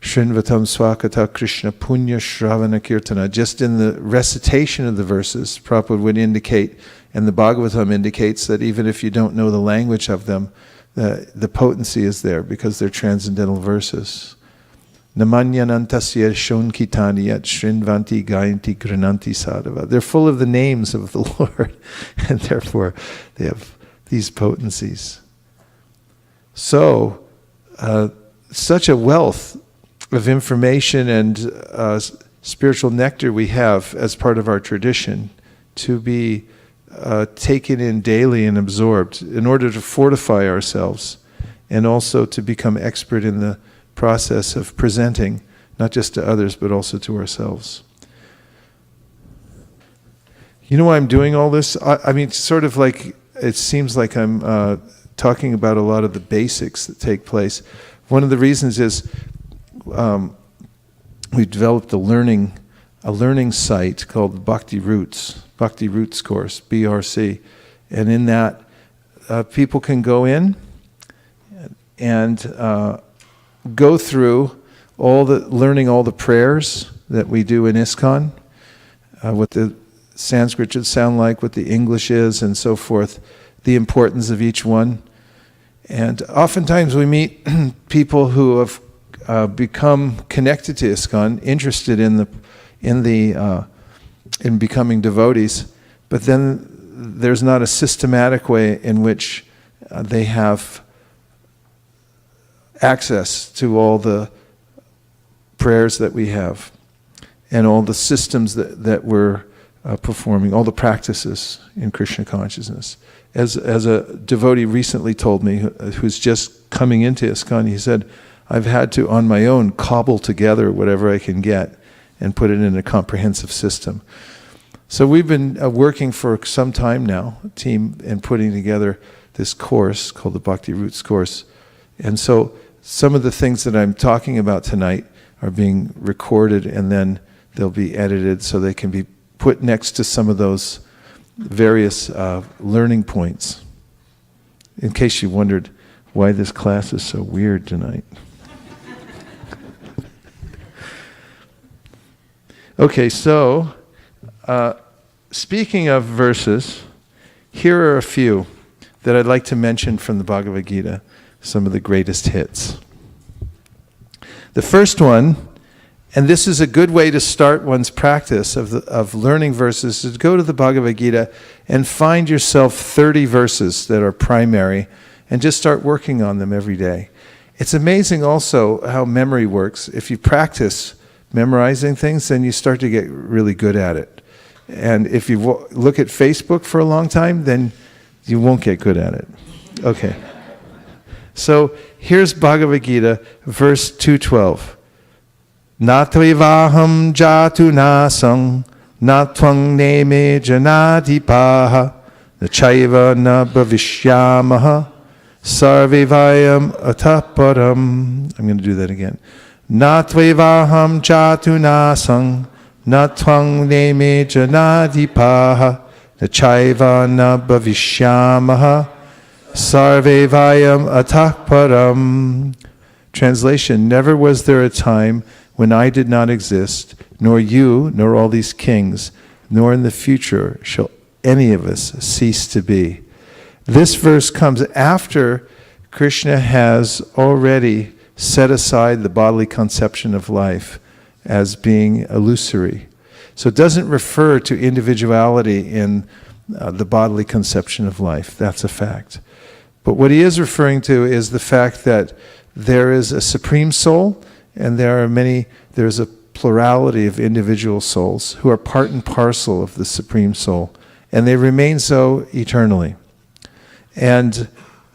Shrinvatam swakata Krishna punya shravana kirtana. Just in the recitation of the verses, Prabhupada would indicate, and the Bhagavatam indicates, that even if you don't know the language of them, the potency is there because they're transcendental verses. Namanyanantasya shonkitani yat shrinvanti gayanti grananti sadhava. They're full of the names of the Lord, and therefore they have these potencies. So, such a wealth of information and spiritual nectar we have as part of our tradition to be taken in daily and absorbed in order to fortify ourselves and also to become expert in the process of presenting, not just to others, but also to ourselves. You know why I'm doing all this? I mean, sort of like, it seems like I'm talking about a lot of the basics that take place. One of the reasons is we've developed a learning site called Bhakti Roots course, BRC. And in that, people can go in and go through learning all the prayers that we do in ISKCON, what the Sanskrit should sound like, what the English is, and so forth, the importance of each one. And oftentimes we meet people who have become connected to ISKCON, interested in becoming devotees, but then there's not a systematic way in which they have access to all the prayers that we have and all the systems that we're performing, all the practices in Krishna consciousness. As a devotee recently told me, who's just coming into ISKCON, he said, I've had to, on my own, cobble together whatever I can get and put it in a comprehensive system. So we've been working for some time now, a team, and putting together this course called the Bhakti Roots course. And so some of the things that I'm talking about tonight are being recorded, and then they'll be edited so they can be put next to some of those various learning points. In case you wondered why this class is so weird tonight. Okay, so speaking of verses, here are a few that I'd like to mention from the Bhagavad Gita, some of the greatest hits. The first one, and this is a good way to start one's practice of learning verses, is to go to the Bhagavad Gita and find yourself 30 verses that are primary and just start working on them every day. It's amazing also how memory works. If you practice memorizing things, then you start to get really good at it. And if you look at Facebook for a long time, then you won't get good at it. Okay. So here's Bhagavad Gita, verse 212. Natvivaham jatu nasang natvang neme janadipaha nachaiva na bhavishyamaha sarvivayam ataparam. I'm going to do that again. Natvivaham jatu nasang natvang neme janadipaha nachaiva na bhavishyamaha sarve vayam atakparam. Translation: never was there a time when I did not exist, nor you, nor all these kings, nor in the future shall any of us cease to be. This verse comes after Krishna has already set aside the bodily conception of life as being illusory. So it doesn't refer to individuality in the bodily conception of life. That's a fact. But what he is referring to is the fact that there is a supreme soul, and there's a plurality of individual souls who are part and parcel of the supreme soul, and they remain so eternally. And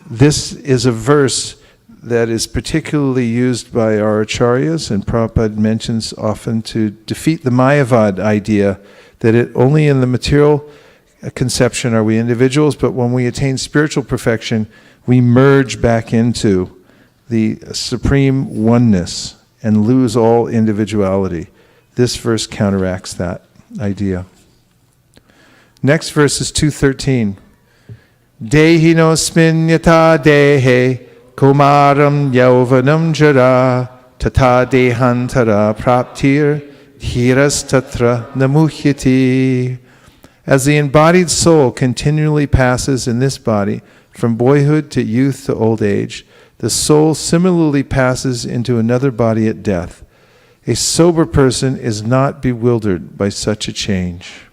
this is a verse that is particularly used by our acharyas, and Prabhupada mentions often to defeat the Mayavad idea that only in the material conception are we individuals, but when we attain spiritual perfection, we merge back into the supreme oneness and lose all individuality. This verse counteracts that idea. Next verse is 2:13. Dehinosmin yata dehe kumaram yauvanam jara tata dehantara praptir dhiras tatra namuhyati. As the embodied soul continually passes in this body from boyhood to youth to old age, the soul similarly passes into another body at death. A sober person is not bewildered by such a change.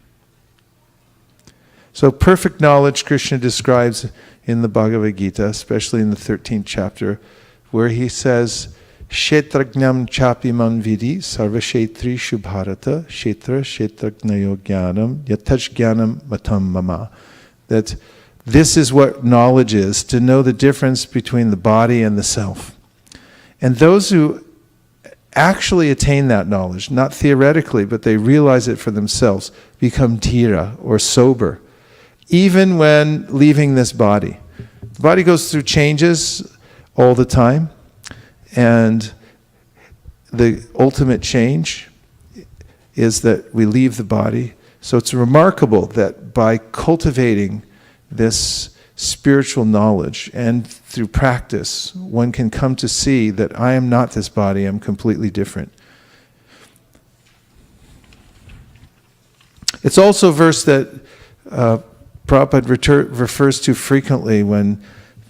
So perfect knowledge Krishna describes in the Bhagavad Gita, especially in the 13th chapter, where he says, Kshetragnam chapimam vidi sarvashetrishu bharata kshetra kshetragnayo jnanam yatach jnanam matam mama. That this is what knowledge is, to know the difference between the body and the self. And those who actually attain that knowledge, not theoretically, but they realize it for themselves, become dhira, or sober, even when leaving this body. The body goes through changes all the time, and the ultimate change is that we leave the body. So it's remarkable that by cultivating this spiritual knowledge and through practice, one can come to see that I am not this body, I'm completely different. It's also a verse that Prabhupada refers to frequently when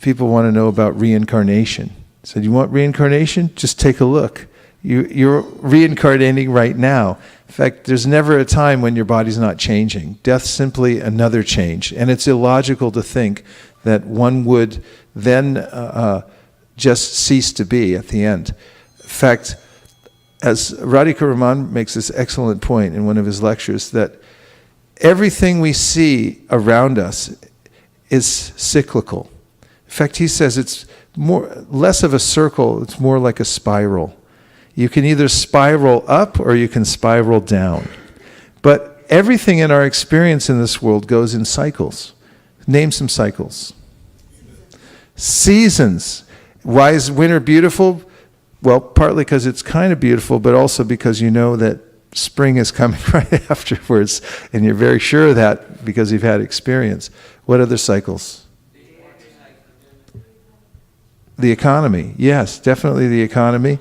people want to know about reincarnation. He said, you want reincarnation? Just take a look. You're reincarnating right now. In fact, there's never a time when your body's not changing. Death's simply another change. And it's illogical to think that one would then just cease to be at the end. In fact, as Radhika Raman makes this excellent point in one of his lectures, that everything we see around us is cyclical. In fact, he says it's less of a circle, it's more like a spiral. You can either spiral up or you can spiral down. But everything in our experience in this world goes in cycles. Name some cycles. Seasons. Why is winter beautiful? Well, partly because it's kind of beautiful, but also because you know that spring is coming right afterwards, and you're very sure of that because you've had experience. What other cycles? The economy. Yes, definitely the economy.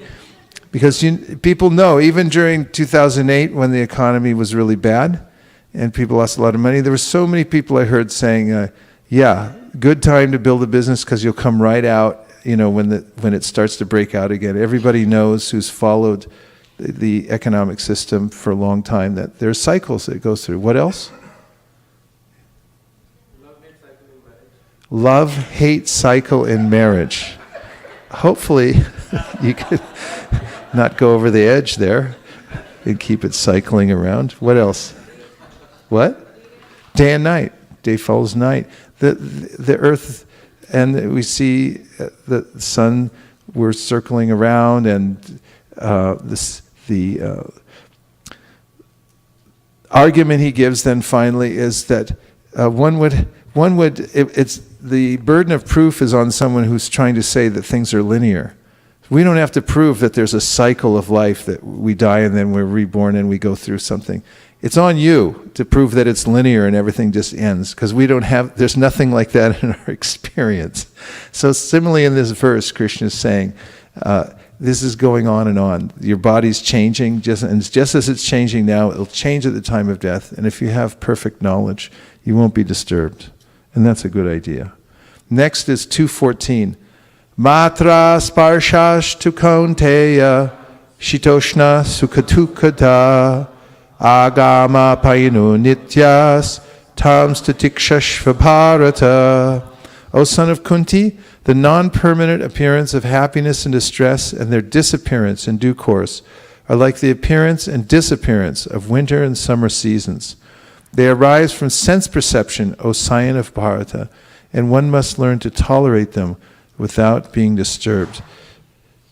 Because people know, even during 2008 when the economy was really bad and people lost a lot of money, there were so many people I heard saying, yeah, good time to build a business because you'll come right out, when it starts to break out again. Everybody knows who's followed the economic system for a long time that there's cycles that it goes through. What else? Love-hate cycle in marriage. Hopefully you could not go over the edge there and keep it cycling around. What else? What? Day and night. Day follows night. The earth, and we see the sun, we're circling around, and the argument he gives then finally is that it's the burden of proof is on someone who's trying to say that things are linear. We don't have to prove that there's a cycle of life, that we die and then we're reborn and we go through something. It's on you to prove that it's linear and everything just ends, because there's nothing like that in our experience. So similarly in this verse, Krishna is saying, this is going on and on. Your body's changing, just as it's changing now, it'll change at the time of death. And if you have perfect knowledge, you won't be disturbed. And that's a good idea. Next is 2:14. Matra sparshash tu kaunteya shitoshna sukhatukata agama payinu nityas tam statikshashva bharata. O son of Kunti, the non-permanent appearance of happiness and distress and their disappearance in due course are like the appearance and disappearance of winter and summer seasons. They arise from sense perception, O scion of Bharata, and one must learn to tolerate them without being disturbed.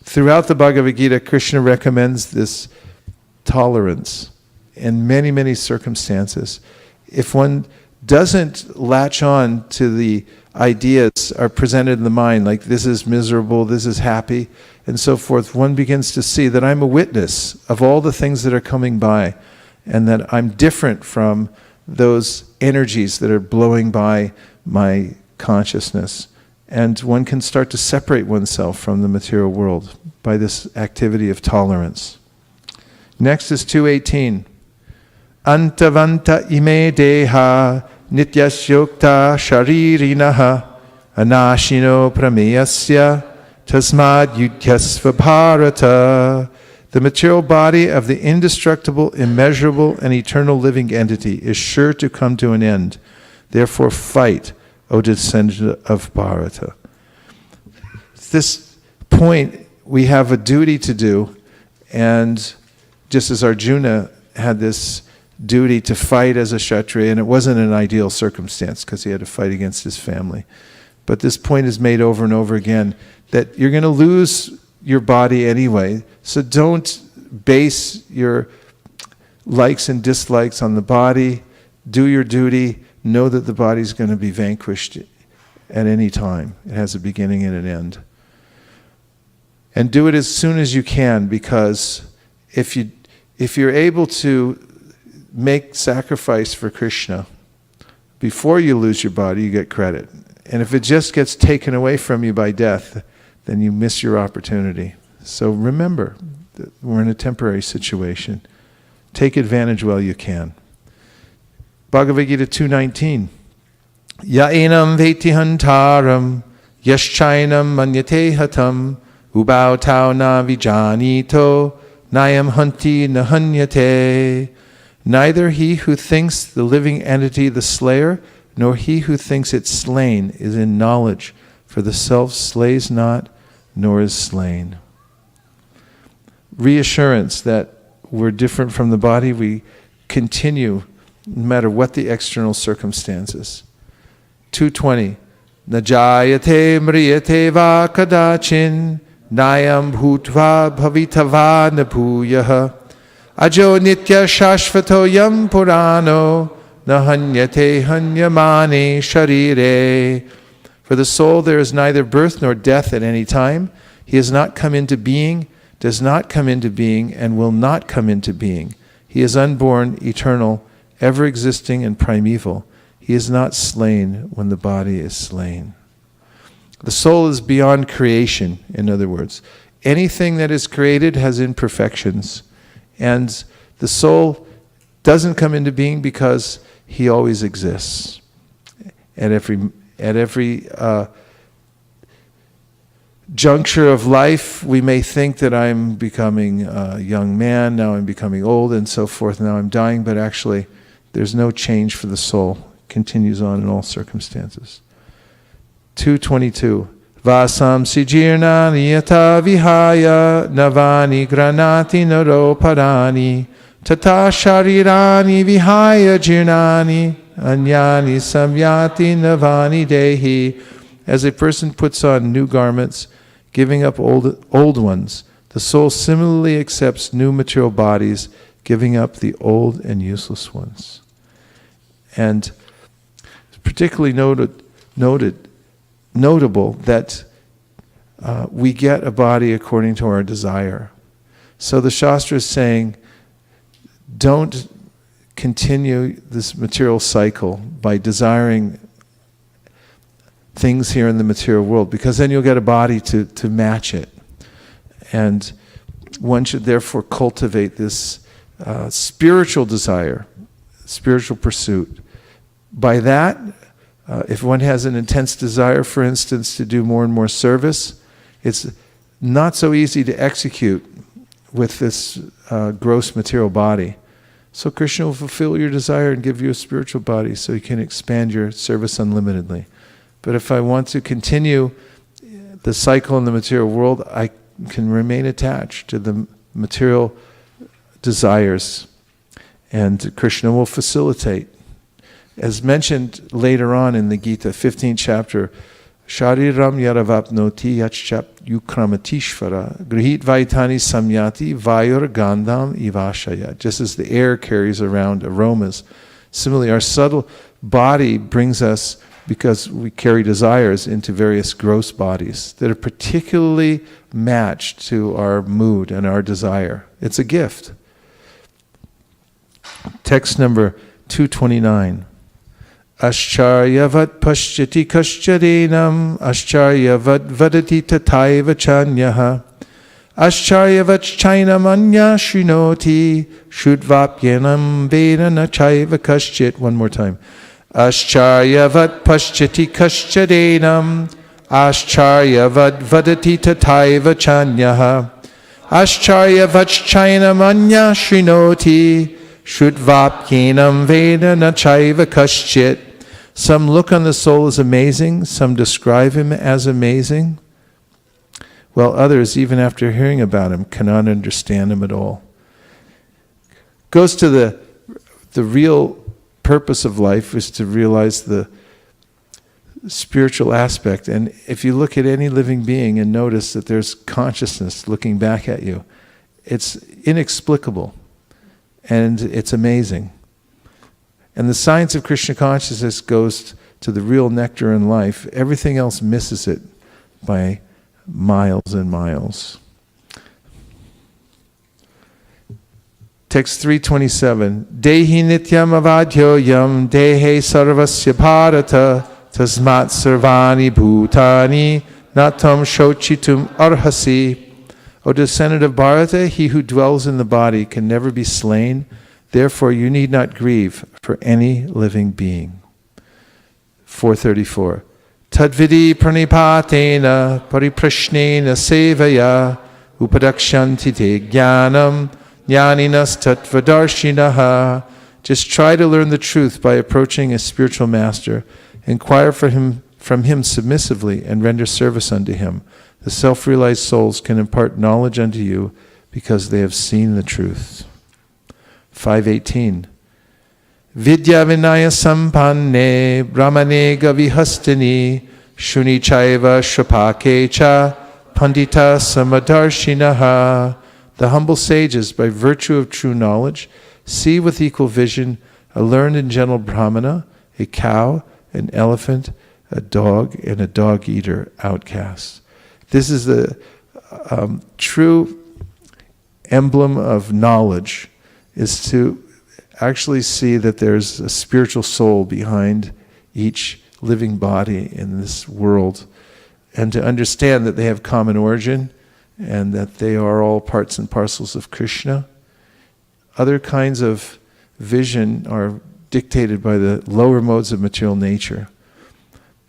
Throughout the Bhagavad Gita, Krishna recommends this tolerance in many, many circumstances. If one doesn't latch on to the ideas are presented in the mind, like this is miserable, this is happy, and so forth, one begins to see that I'm a witness of all the things that are coming by, and that I'm different from those energies that are blowing by my consciousness. And one can start to separate oneself from the material world by this activity of tolerance. Next is 2:18. Antavanta ime deha nityasyokta sharirinaha anashino prameyasya tasmad yudhyasva bharata. The material body of the indestructible, immeasurable, and eternal living entity is sure to come to an end. Therefore fight, O descendant of Bharata. At this point, we have a duty to do, and just as Arjuna had this duty to fight as a Kshatriya, and it wasn't an ideal circumstance because he had to fight against his family. But this point is made over and over again, that you're going to lose your body anyway, so don't base your likes and dislikes on the body. Do your duty. Know that the body's going to be vanquished at any time. It has a beginning and an end. And do it as soon as you can, because if you're able to make sacrifice for Krishna before you lose your body, you get credit. And if it just gets taken away from you by death, then you miss your opportunity. So remember that we're in a temporary situation. Take advantage while you can. Bhagavad Gita 2:19. Ya enam veti hantaram yaschainam manyate hatam ubau tau na vijanito nayam hanti nahanyate. Neither he who thinks the living entity the slayer, nor he who thinks it slain is in knowledge, for the self slays not, nor is slain. Reassurance that we're different from the body, we continue no matter what the external circumstances. 2:20. Najayate mriyate va kadachin nayam bhutva bhavitava nabhuyaha ajo nitya shashvato yam purano nahanyate hanyamane sharire. For the soul there is neither birth nor death at any time. He has not come into being, does not come into being, and will not come into being. He is unborn, eternal, ever-existing, and primeval. He is not slain when the body is slain. The soul is beyond creation, in other words. Anything that is created has imperfections. And the soul doesn't come into being because he always exists. At every juncture of life, we may think that I'm becoming a young man, now I'm becoming old, and so forth, now I'm dying, but actually there's no change for the soul. It continues on in all circumstances. 2:22. Vasam sijirna niyata vihaya navani granati naro parani tata sharirani vihaya jirnani anyani samyati navani dehi. As a person puts on new garments, giving up old ones, the soul similarly accepts new material bodies, giving up the old and useless ones. And it's particularly notable that we get a body according to our desire. So the Shastra is saying, don't continue this material cycle by desiring things here in the material world, because then you'll get a body to match it. And one should therefore cultivate this spiritual desire, spiritual pursuit. By that, If one has an intense desire, for instance, to do more and more service, it's not so easy to execute with this gross material body. So Krishna will fulfill your desire and give you a spiritual body so you can expand your service unlimitedly. But if I want to continue the cycle in the material world, I can remain attached to the material desires, and Krishna will facilitate. As mentioned later on in the Gita, 15th chapter, Shariram yaravapnoti yachchap yukramatishvara grihit vaitani samyati vayur gandham ivashaya. Just as the air carries around aromas, similarly our subtle body brings us, because we carry desires, into various gross bodies that are particularly matched to our mood and our desire. It's a gift. Text number 229. Ascharyavat pashyati kaschadinam ascharyavat vadati tataiva chanyaha ascharyavat chainamanya shinoti shudvapyanam vedana chaiva kaschit. One more time. Ascharyavat pashyati kaschadinam ascharyavat vadati tataiva chanyaha ascharyavat chainamanya shinoti shudvapyanam vedana chaiva kaschit. Some look on the soul as amazing, some describe him as amazing, while others, even after hearing about him, cannot understand him at all. Goes to the real purpose of life is to realize the spiritual aspect. And if you look at any living being and notice that there's consciousness looking back at you, it's inexplicable and it's amazing. And the science of Krishna consciousness goes to the real nectar in life. Everything else misses it by miles and miles. Text 327. Dehi nityam avadhyoyam dehe sarvasya bharata tasmat sarvani bhutani natam shochitum arhasi. O descendant of Bharata, he who dwells in the body can never be slain. Therefore, you need not grieve for any living being. 434. Tadvidi pranipatena pariprashnena sevaya upadakshanti te jnanam jnaninas tattvadarshinaha. Just try to learn the truth by approaching a spiritual master. Inquire from him submissively and render service unto him. The self-realized souls can impart knowledge unto you because they have seen the truth. 518. Vidya vinaya sampanne brahmane gavihastini shuni chaiva shapake cha pandita samadarshinaha. The humble sages, by virtue of true knowledge, see with equal vision a learned and gentle brahmana, a cow, an elephant, a dog, and a dog-eater outcast. This is the true emblem of knowledge, is to actually see that there's a spiritual soul behind each living body in this world, and to understand that they have common origin and that they are all parts and parcels of Krishna. Other kinds of vision are dictated by the lower modes of material nature.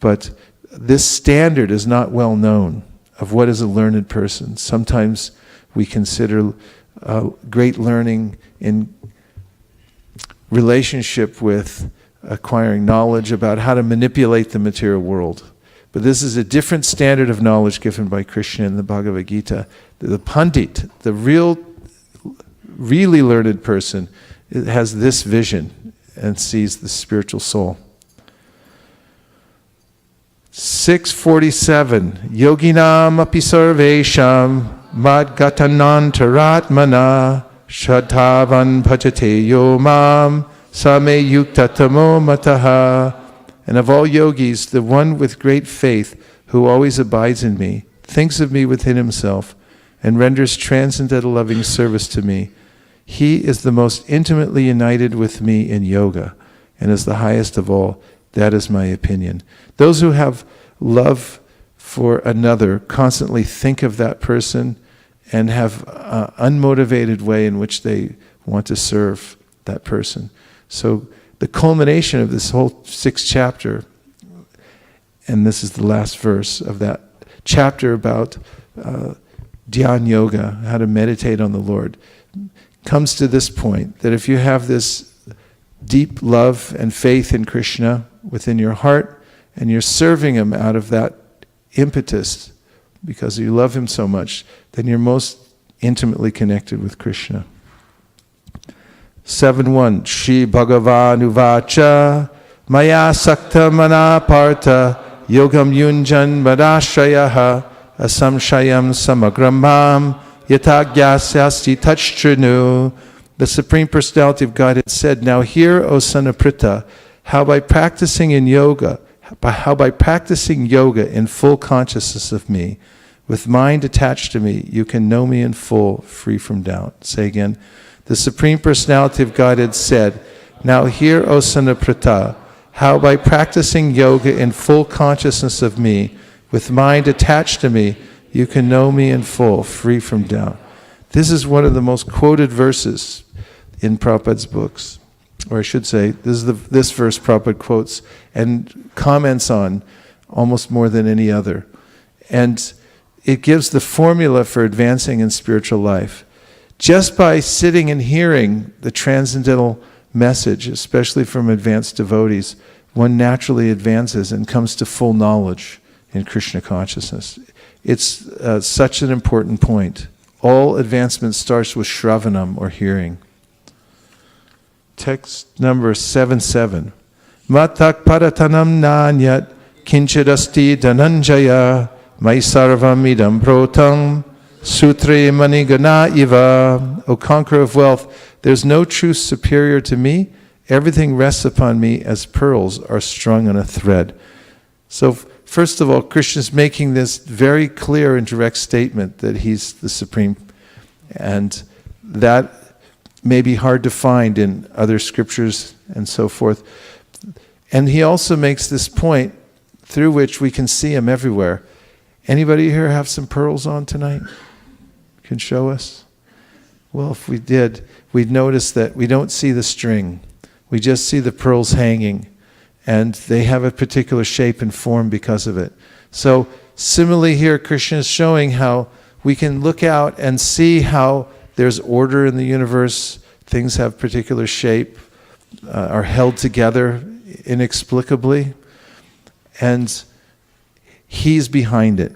But this standard is not well known of what is a learned person. Sometimes we consider great learning in relationship with acquiring knowledge about how to manipulate the material world. But this is a different standard of knowledge given by Krishna in the Bhagavad Gita. The Pandit, the really learned person, has this vision and sees the spiritual soul. 647. Yoginam api sarvesham madgatanantaratmana shadhavan bhajate yo mam same yukta tamo mataha. And of all yogis, the one with great faith who always abides in me, thinks of me within himself, and renders transcendental loving service to me, he is the most intimately united with me in yoga, and is the highest of all. That is my opinion. Those who have love for another constantly think of that person and have an unmotivated way in which they want to serve that person. So the culmination of this whole 6th chapter and this is the last verse of that chapter about Dhyan Yoga, how to meditate on the Lord, comes to this point, that if you have this deep love and faith in Krishna within your heart, and you're serving Him out of that impetus, because you love Him so much, then you're most intimately connected with Krishna. 7.1 Shri Bhagavan Uvacha Maya Sakta Mana Partha Yogam Yunjan Madashrayaha Asamshayam Samagramam Yatagyasasti Tachtrinu. The Supreme Personality of Godhead said, now hear, O son of Pritha, how by practicing yoga in full consciousness of me, with mind attached to me, you can know me in full, free from doubt. Say again. The Supreme Personality of Godhead said, now hear, O son of Pritha, how by practicing yoga in full consciousness of me, with mind attached to me, you can know me in full, free from doubt. This is one of the most quoted verses in Prabhupada's books. Or I should say, this verse Prabhupada quotes and comments on almost more than any other. And it gives the formula for advancing in spiritual life. Just by sitting and hearing the transcendental message, especially from advanced devotees, one naturally advances and comes to full knowledge in Krishna consciousness. It's such an important point. All advancement starts with Shravanam, or hearing. Text number 7.7. Matak paratanam nanyat kinchidasti dhananjaya maisarvam idam protam sutre manigana iva. O conqueror of wealth, there's no truth superior to me. Everything rests upon me as pearls are strung on a thread. So first of all, Krishna is making this very clear and direct statement that He's the Supreme. And that may be hard to find in other scriptures and so forth. And He also makes this point through which we can see Him everywhere. Anybody here have some pearls on tonight? Can show us? Well, if we did, we'd notice that we don't see the string. We just see the pearls hanging. And they have a particular shape and form because of it. So similarly here, Krishna is showing how we can look out and see how there's order in the universe. Things have particular shape, are held together inexplicably. And He's behind it.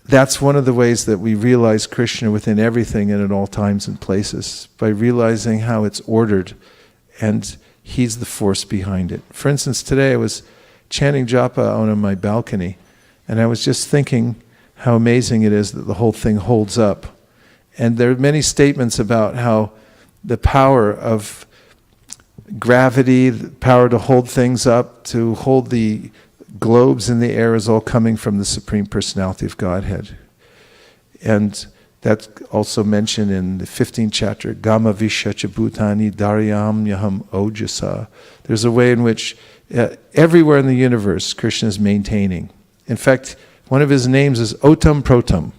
That's one of the ways that we realize Krishna within everything and at all times and places, by realizing how it's ordered and He's the force behind it. For instance, today I was chanting japa on my balcony, and I was just thinking how amazing it is that the whole thing holds up. And there are many statements about how the power of gravity, the power to hold things up, to hold the globes in the air, is all coming from the Supreme Personality of Godhead. And that's also mentioned in the 15th chapter, Gama Vishacha Bhutani Daryam Yaham Ojasa. There's a way in which everywhere in the universe Krishna is maintaining. In fact, one of His names is Otam Protam.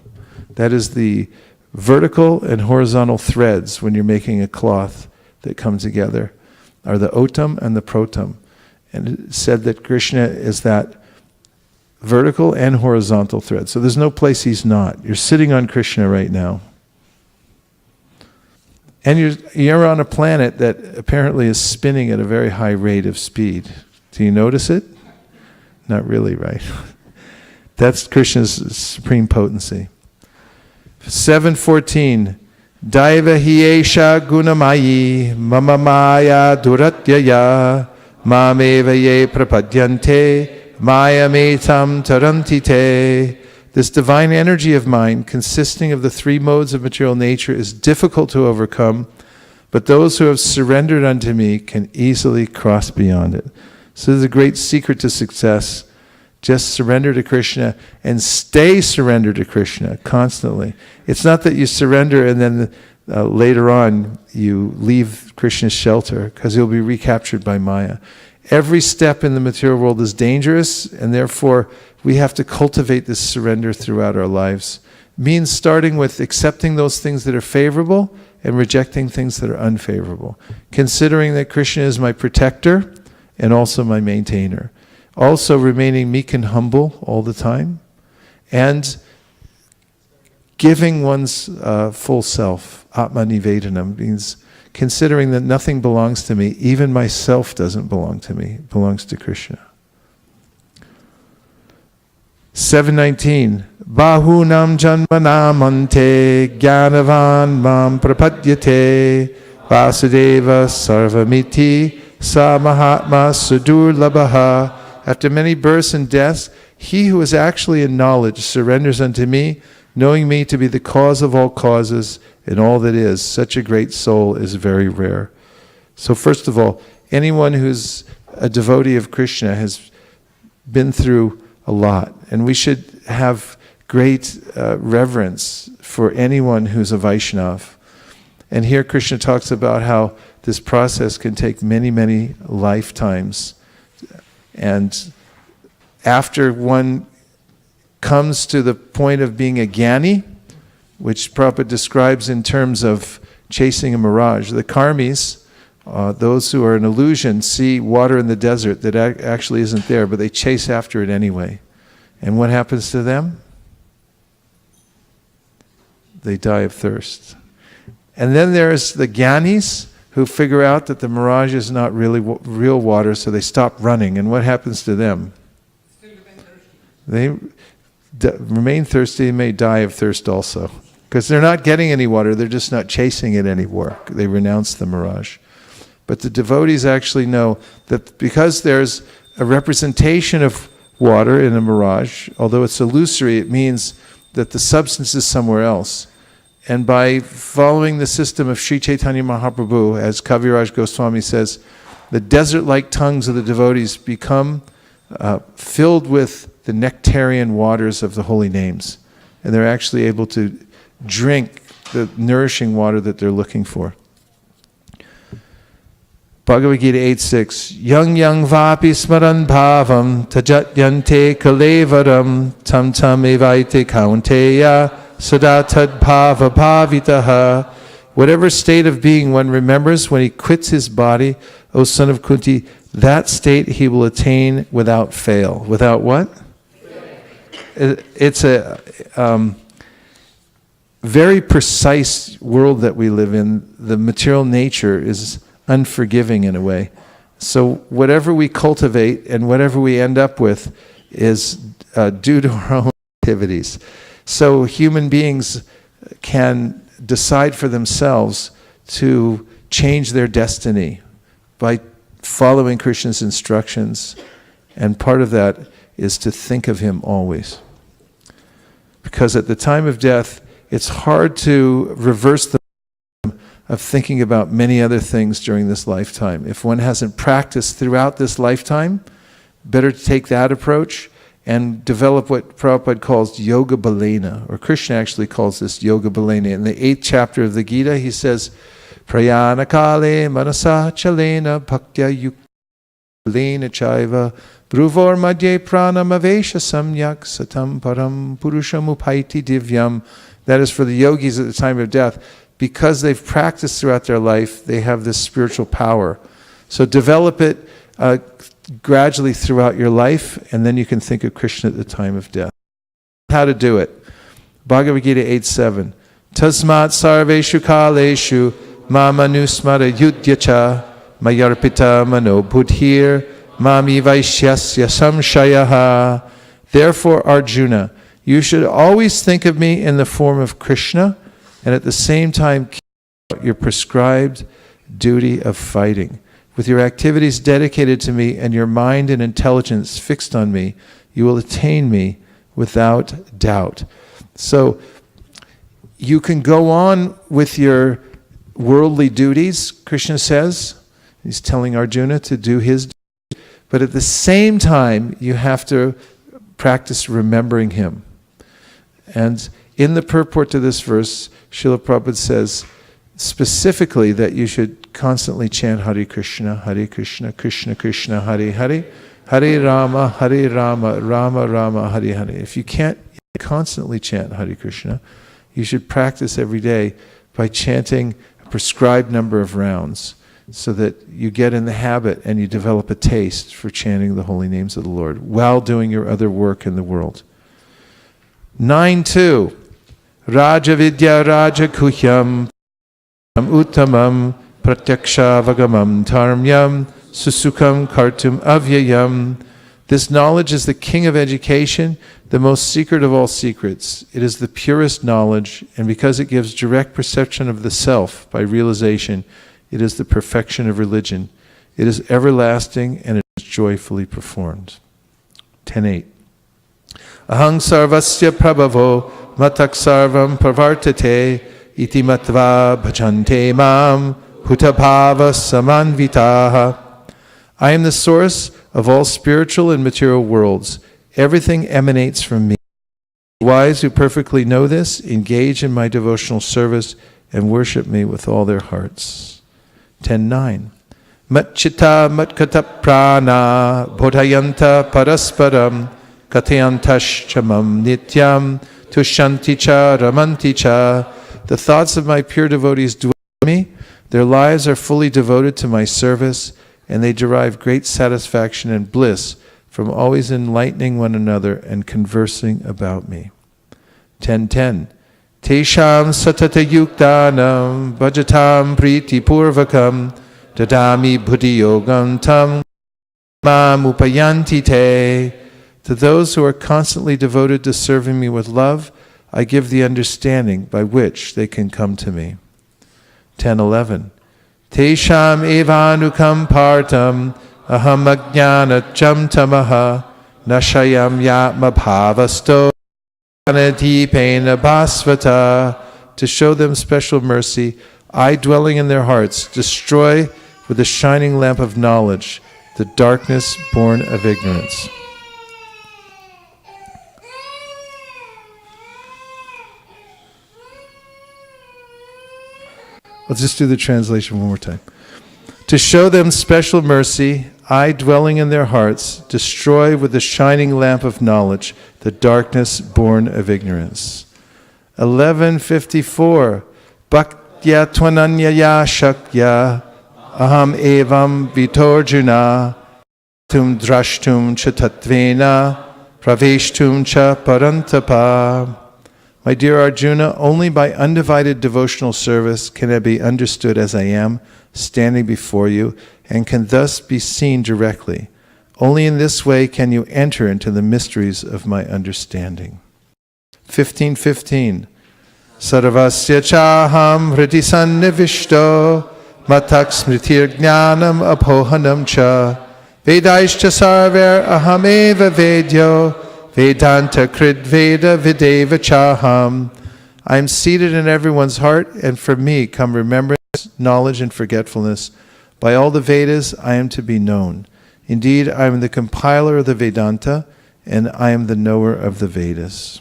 That is the vertical and horizontal threads when you're making a cloth that come together, are the Otam and the Protam. And it said that Krishna is that vertical and horizontal thread. So there's no place He's not. You're sitting on Krishna right now. And you're on a planet that apparently is spinning at a very high rate of speed. Do you notice it? Not really, right? That's Krishna's supreme potency. 7.14. Daiva hiesha gunamayi mama maya duratyaya mameva ye prapadyante Mayametam tarantite. This divine energy of mine, consisting of the three modes of material nature, is difficult to overcome, but those who have surrendered unto me can easily cross beyond it. So there's a great secret to success. Just surrender to Krishna and stay surrendered to Krishna constantly. It's not that you surrender and then later on you leave Krishna's shelter, because you'll be recaptured by Maya. Every step in the material world is dangerous, and therefore we have to cultivate this surrender throughout our lives. It means starting with accepting those things that are favorable and rejecting things that are unfavorable. Considering that Krishna is my protector and also my maintainer. Also remaining meek and humble all the time, and giving one's full self, Atma Nivedanam, means considering that nothing belongs to me, even myself doesn't belong to me, it belongs to Krishna. 719. Bahunam janmanam ante gyanavan mam prapadyate vasudeva sarvamiti sa mahatma sudurlabhaha. After many births and deaths, he who is actually in knowledge surrenders unto me, knowing me to be the cause of all causes and all that is. Such a great soul is very rare. So first of all, anyone who's a devotee of Krishna has been through a lot, and we should have great reverence for anyone who's a Vaishnav. And here Krishna talks about how this process can take many, many lifetimes. And after one comes to the point of being a Gyani, which Prabhupada describes in terms of chasing a mirage, the karmis, those who are an illusion, see water in the desert that actually isn't there, but they chase after it anyway. And what happens to them? They die of thirst. And then there's the Gyanis, who figure out that the mirage is not really real water, so they stop running. And what happens to them? They remain thirsty and may die of thirst also. Because they're not getting any water, they're just not chasing it anymore. They renounce the mirage. But the devotees actually know that because there's a representation of water in a mirage, although it's illusory, it means that the substance is somewhere else. And by following the system of Sri Chaitanya Mahaprabhu, as Kaviraj Goswami says, the desert-like tongues of the devotees become filled with the nectarian waters of the holy names. And they're actually able to drink the nourishing water that they're looking for. Bhagavad Gita 8.6. Yang vapi smaran bhavam tajat yante kalevaram tam tam evaite kaunteya sadatad bhava bhavitaha. Whatever state of being one remembers when he quits his body, O son of Kunti, that state he will attain without fail. Without what? It's a very precise world that we live in. The material nature is unforgiving in a way. So whatever we cultivate and whatever we end up with is due to our own activities. So human beings can decide for themselves to change their destiny by following Krishna's instructions, and part of that is to think of him always. Because at the time of death, it's hard to reverse the of thinking about many other things during this lifetime. If one hasn't practiced throughout this lifetime, better to take that approach and develop what Prabhupada calls yoga balena, or Krishna actually calls this yoga balena. In the 8th chapter of the Gita, he says, Prayana kale manasa chalena bhaktya yukta chaiva bruvor madhye pranam avesha samyak satam param purusham upaiti divyam. That is for the yogis at the time of death. Because they've practiced throughout their life, they have this spiritual power. So develop it gradually throughout your life, and then you can think of Krishna at the time of death. How to do it? Bhagavad Gita 8.7. Tasmat sarveshu kaleshu mamanusmara yudhyacha mayarpita mano buddhir mami vaishyasya samshayaha. Therefore, Arjuna, you should always think of me in the form of Krishna, and at the same time keep out your prescribed duty of fighting. With your activities dedicated to me and your mind and intelligence fixed on me, you will attain me without doubt. So you can go on with your worldly duties, Krishna says. He's telling Arjuna to do his duties. But at the same time, you have to practice remembering him. And in the purport to this verse, Srila Prabhupada says specifically that you should constantly chant Hare Krishna, Krishna Krishna, Hare Hare, Hare Rama, Rama Rama, Hare Hare. If you can't constantly chant Hare Krishna, you should practice every day by chanting a prescribed number of rounds. so that you get in the habit and you develop a taste for chanting the holy names of the Lord while doing your other work in the world. 9.2 Raja Vidya Raja Kuhyam Uttamam Pratyaksha Vagamam Dharmyam Susukam Kartum Avyayam. This knowledge is the king of education, the most secret of all secrets. It is the purest knowledge, and because it gives direct perception of the self by realization, it is the perfection of religion. It is everlasting and it is joyfully performed. 10.8 Ahang sarvasya prabhavo matak sarvam pravartate iti matva bhajante mam hutapava samanvitaha. I am the source of all spiritual and material worlds. Everything emanates from me. The wise who perfectly know this engage in my devotional service and worship me with all their hearts. 10.9 Matchita matkata prana bodhayanta parasparam katayantash-chamam nityam tushanti-cha ramanti-cha. The thoughts of my pure devotees dwell in me. Their lives are fully devoted to my service, and they derive great satisfaction and bliss from always enlightening one another and conversing about me. 10.10 Tesham satata yuktanam bhajatam priti purvakam dadami buddhi yogam tam mam upayanti te. To those who are constantly devoted to serving me with love, I give the understanding by which they can come to me. 10.11 Tesham evanukam partam aham ajnanacham tamaha nashayam yatma bhavasto anadipena bhasvata. To show them special mercy, I, dwelling in their hearts, destroy with the shining lamp of knowledge the darkness born of ignorance. Let's just do the translation one more time. To show them special mercy, I, dwelling in their hearts, destroy with the shining lamp of knowledge the darkness born of ignorance. 1154. Bhaktya tvananyaya shakya aham evam vitorjuna tum drashtum cha tatvena praveshtum cha parantapa. My dear Arjuna, only by undivided devotional service can I be understood as I am, standing before you, and can thus be seen directly. Only in this way can you enter into the mysteries of my understanding. 15:15. Sarvasya chaham hriti sannivishto matak smritir jnanam apohanam cha vedaishcha sarver ahameva vedyo Vedanta krid veda videva chaham. I am seated in everyone's heart, and from me come remembrance, knowledge, and forgetfulness. By all the Vedas I am to be known. Indeed, I am the compiler of the Vedanta, and I am the knower of the Vedas.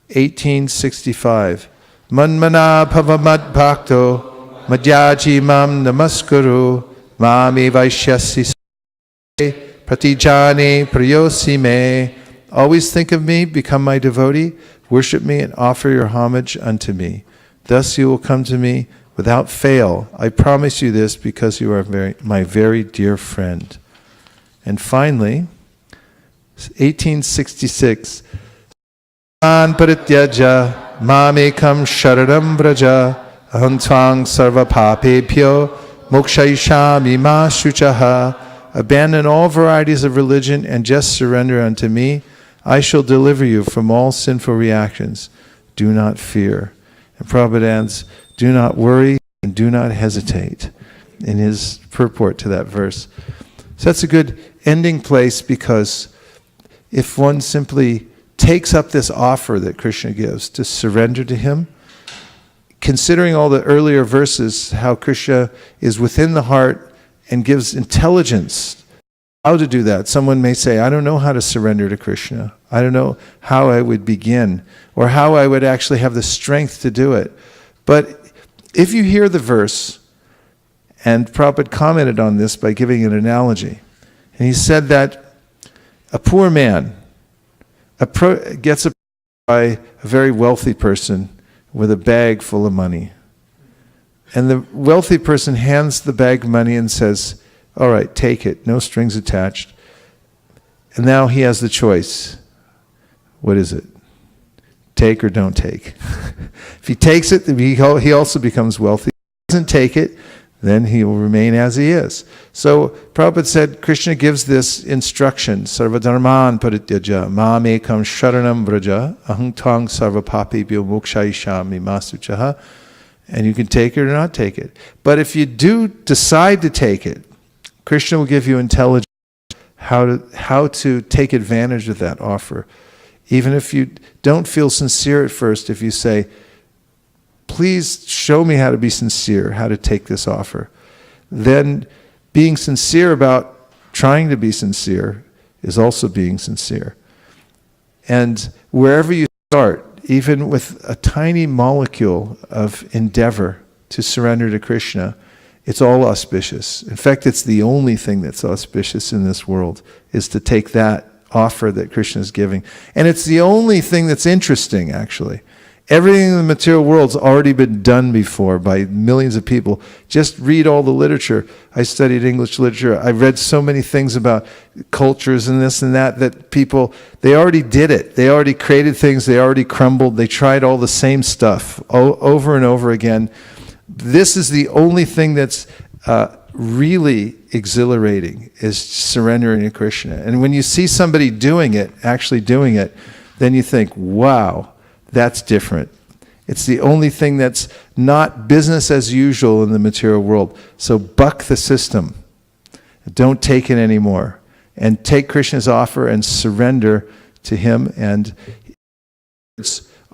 1865. Manmana pavamad bhakto madhyaji mam namaskuru mami vaishyasi pratijani prayosi me. Always think of me, become my devotee, worship me, and offer your homage unto me. Thus you will come to me without fail. I promise you this because you are my very dear friend. And finally, 1866. Man parityaja mamekam sharanam vraja aham tvang sarva papebhyo mokshaishami ma shuchaha. Abandon all varieties of religion and just surrender unto me. I shall deliver you from all sinful reactions. Do not fear. And Prabhupada adds, do not worry and do not hesitate, in his purport to that verse. So that's a good ending place, because if one simply takes up this offer that Krishna gives to surrender to him, considering all the earlier verses, how Krishna is within the heart and gives intelligence how to do that. Someone may say, I don't know how to surrender to Krishna. I don't know how I would begin, or how I would actually have the strength to do it. But if you hear the verse, and Prabhupada commented on this by giving an analogy, and he said that a poor man gets approached by a very wealthy person with a bag full of money. And the wealthy person hands the bag of money and says, all right, take it, no strings attached. And now he has the choice. What is it? Take or don't take? If he takes it, he also becomes wealthy. If he doesn't take it, then he will remain as he is. So Prabhupada said, Krishna gives this instruction, Sarvadharman parityaja, mam ekam sharanam vraja, aham tang sarvapapibhyo mokshayishami masuchaha. And you can take it or not take it. But if you do decide to take it, Krishna will give you intelligence how to take advantage of that offer. Even if you don't feel sincere at first, if you say, please show me how to be sincere, how to take this offer, then being sincere about trying to be sincere is also being sincere. And wherever you start, even with a tiny molecule of endeavor to surrender to Krishna, it's all auspicious. In fact, it's the only thing that's auspicious in this world, is to take that offer that Krishna is giving. And it's the only thing that's interesting, actually. Everything in the material world's already been done before by millions of people. Just read all the literature. I studied English literature. I read so many things about cultures and this and that people, they already did it. They already created things. They already crumbled. They tried all the same stuff over and over again. This is the only thing that's really exhilarating, is surrendering to Krishna. And when you see somebody doing it, actually doing it, then you think, wow, that's different. It's the only thing that's not business as usual in the material world. So buck the system. Don't take it anymore. And take Krishna's offer and surrender to him, and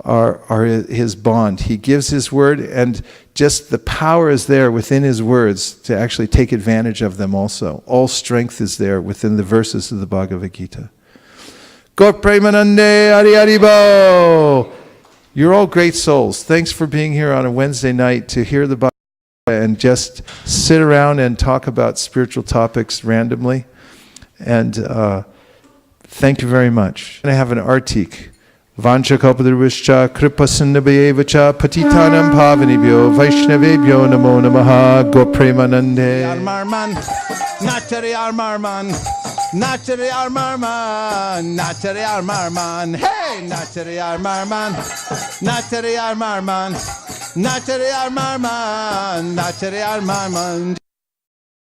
are his bond. He gives his word, and just the power is there within his words to actually take advantage of them also. All strength is there within the verses of the Bhagavad Gita. Gaur Premanande Hari Haribo! You're all great souls. Thanks for being here on a Wednesday night to hear the Bhagavad Gita and just sit around and talk about spiritual topics randomly. And thank you very much. And I have an artik. Vancha kalpadruvishcha kripasindabhayevacha patitanam pavanibhyo vaishnavebhyo namo namaha Gaur Premanande. Armarman, Natari Armarman, Natari Armarman, Natari Armarman, hey, Natari Armarman, Natari Armarman, Natari Armarman, Natari Armarman.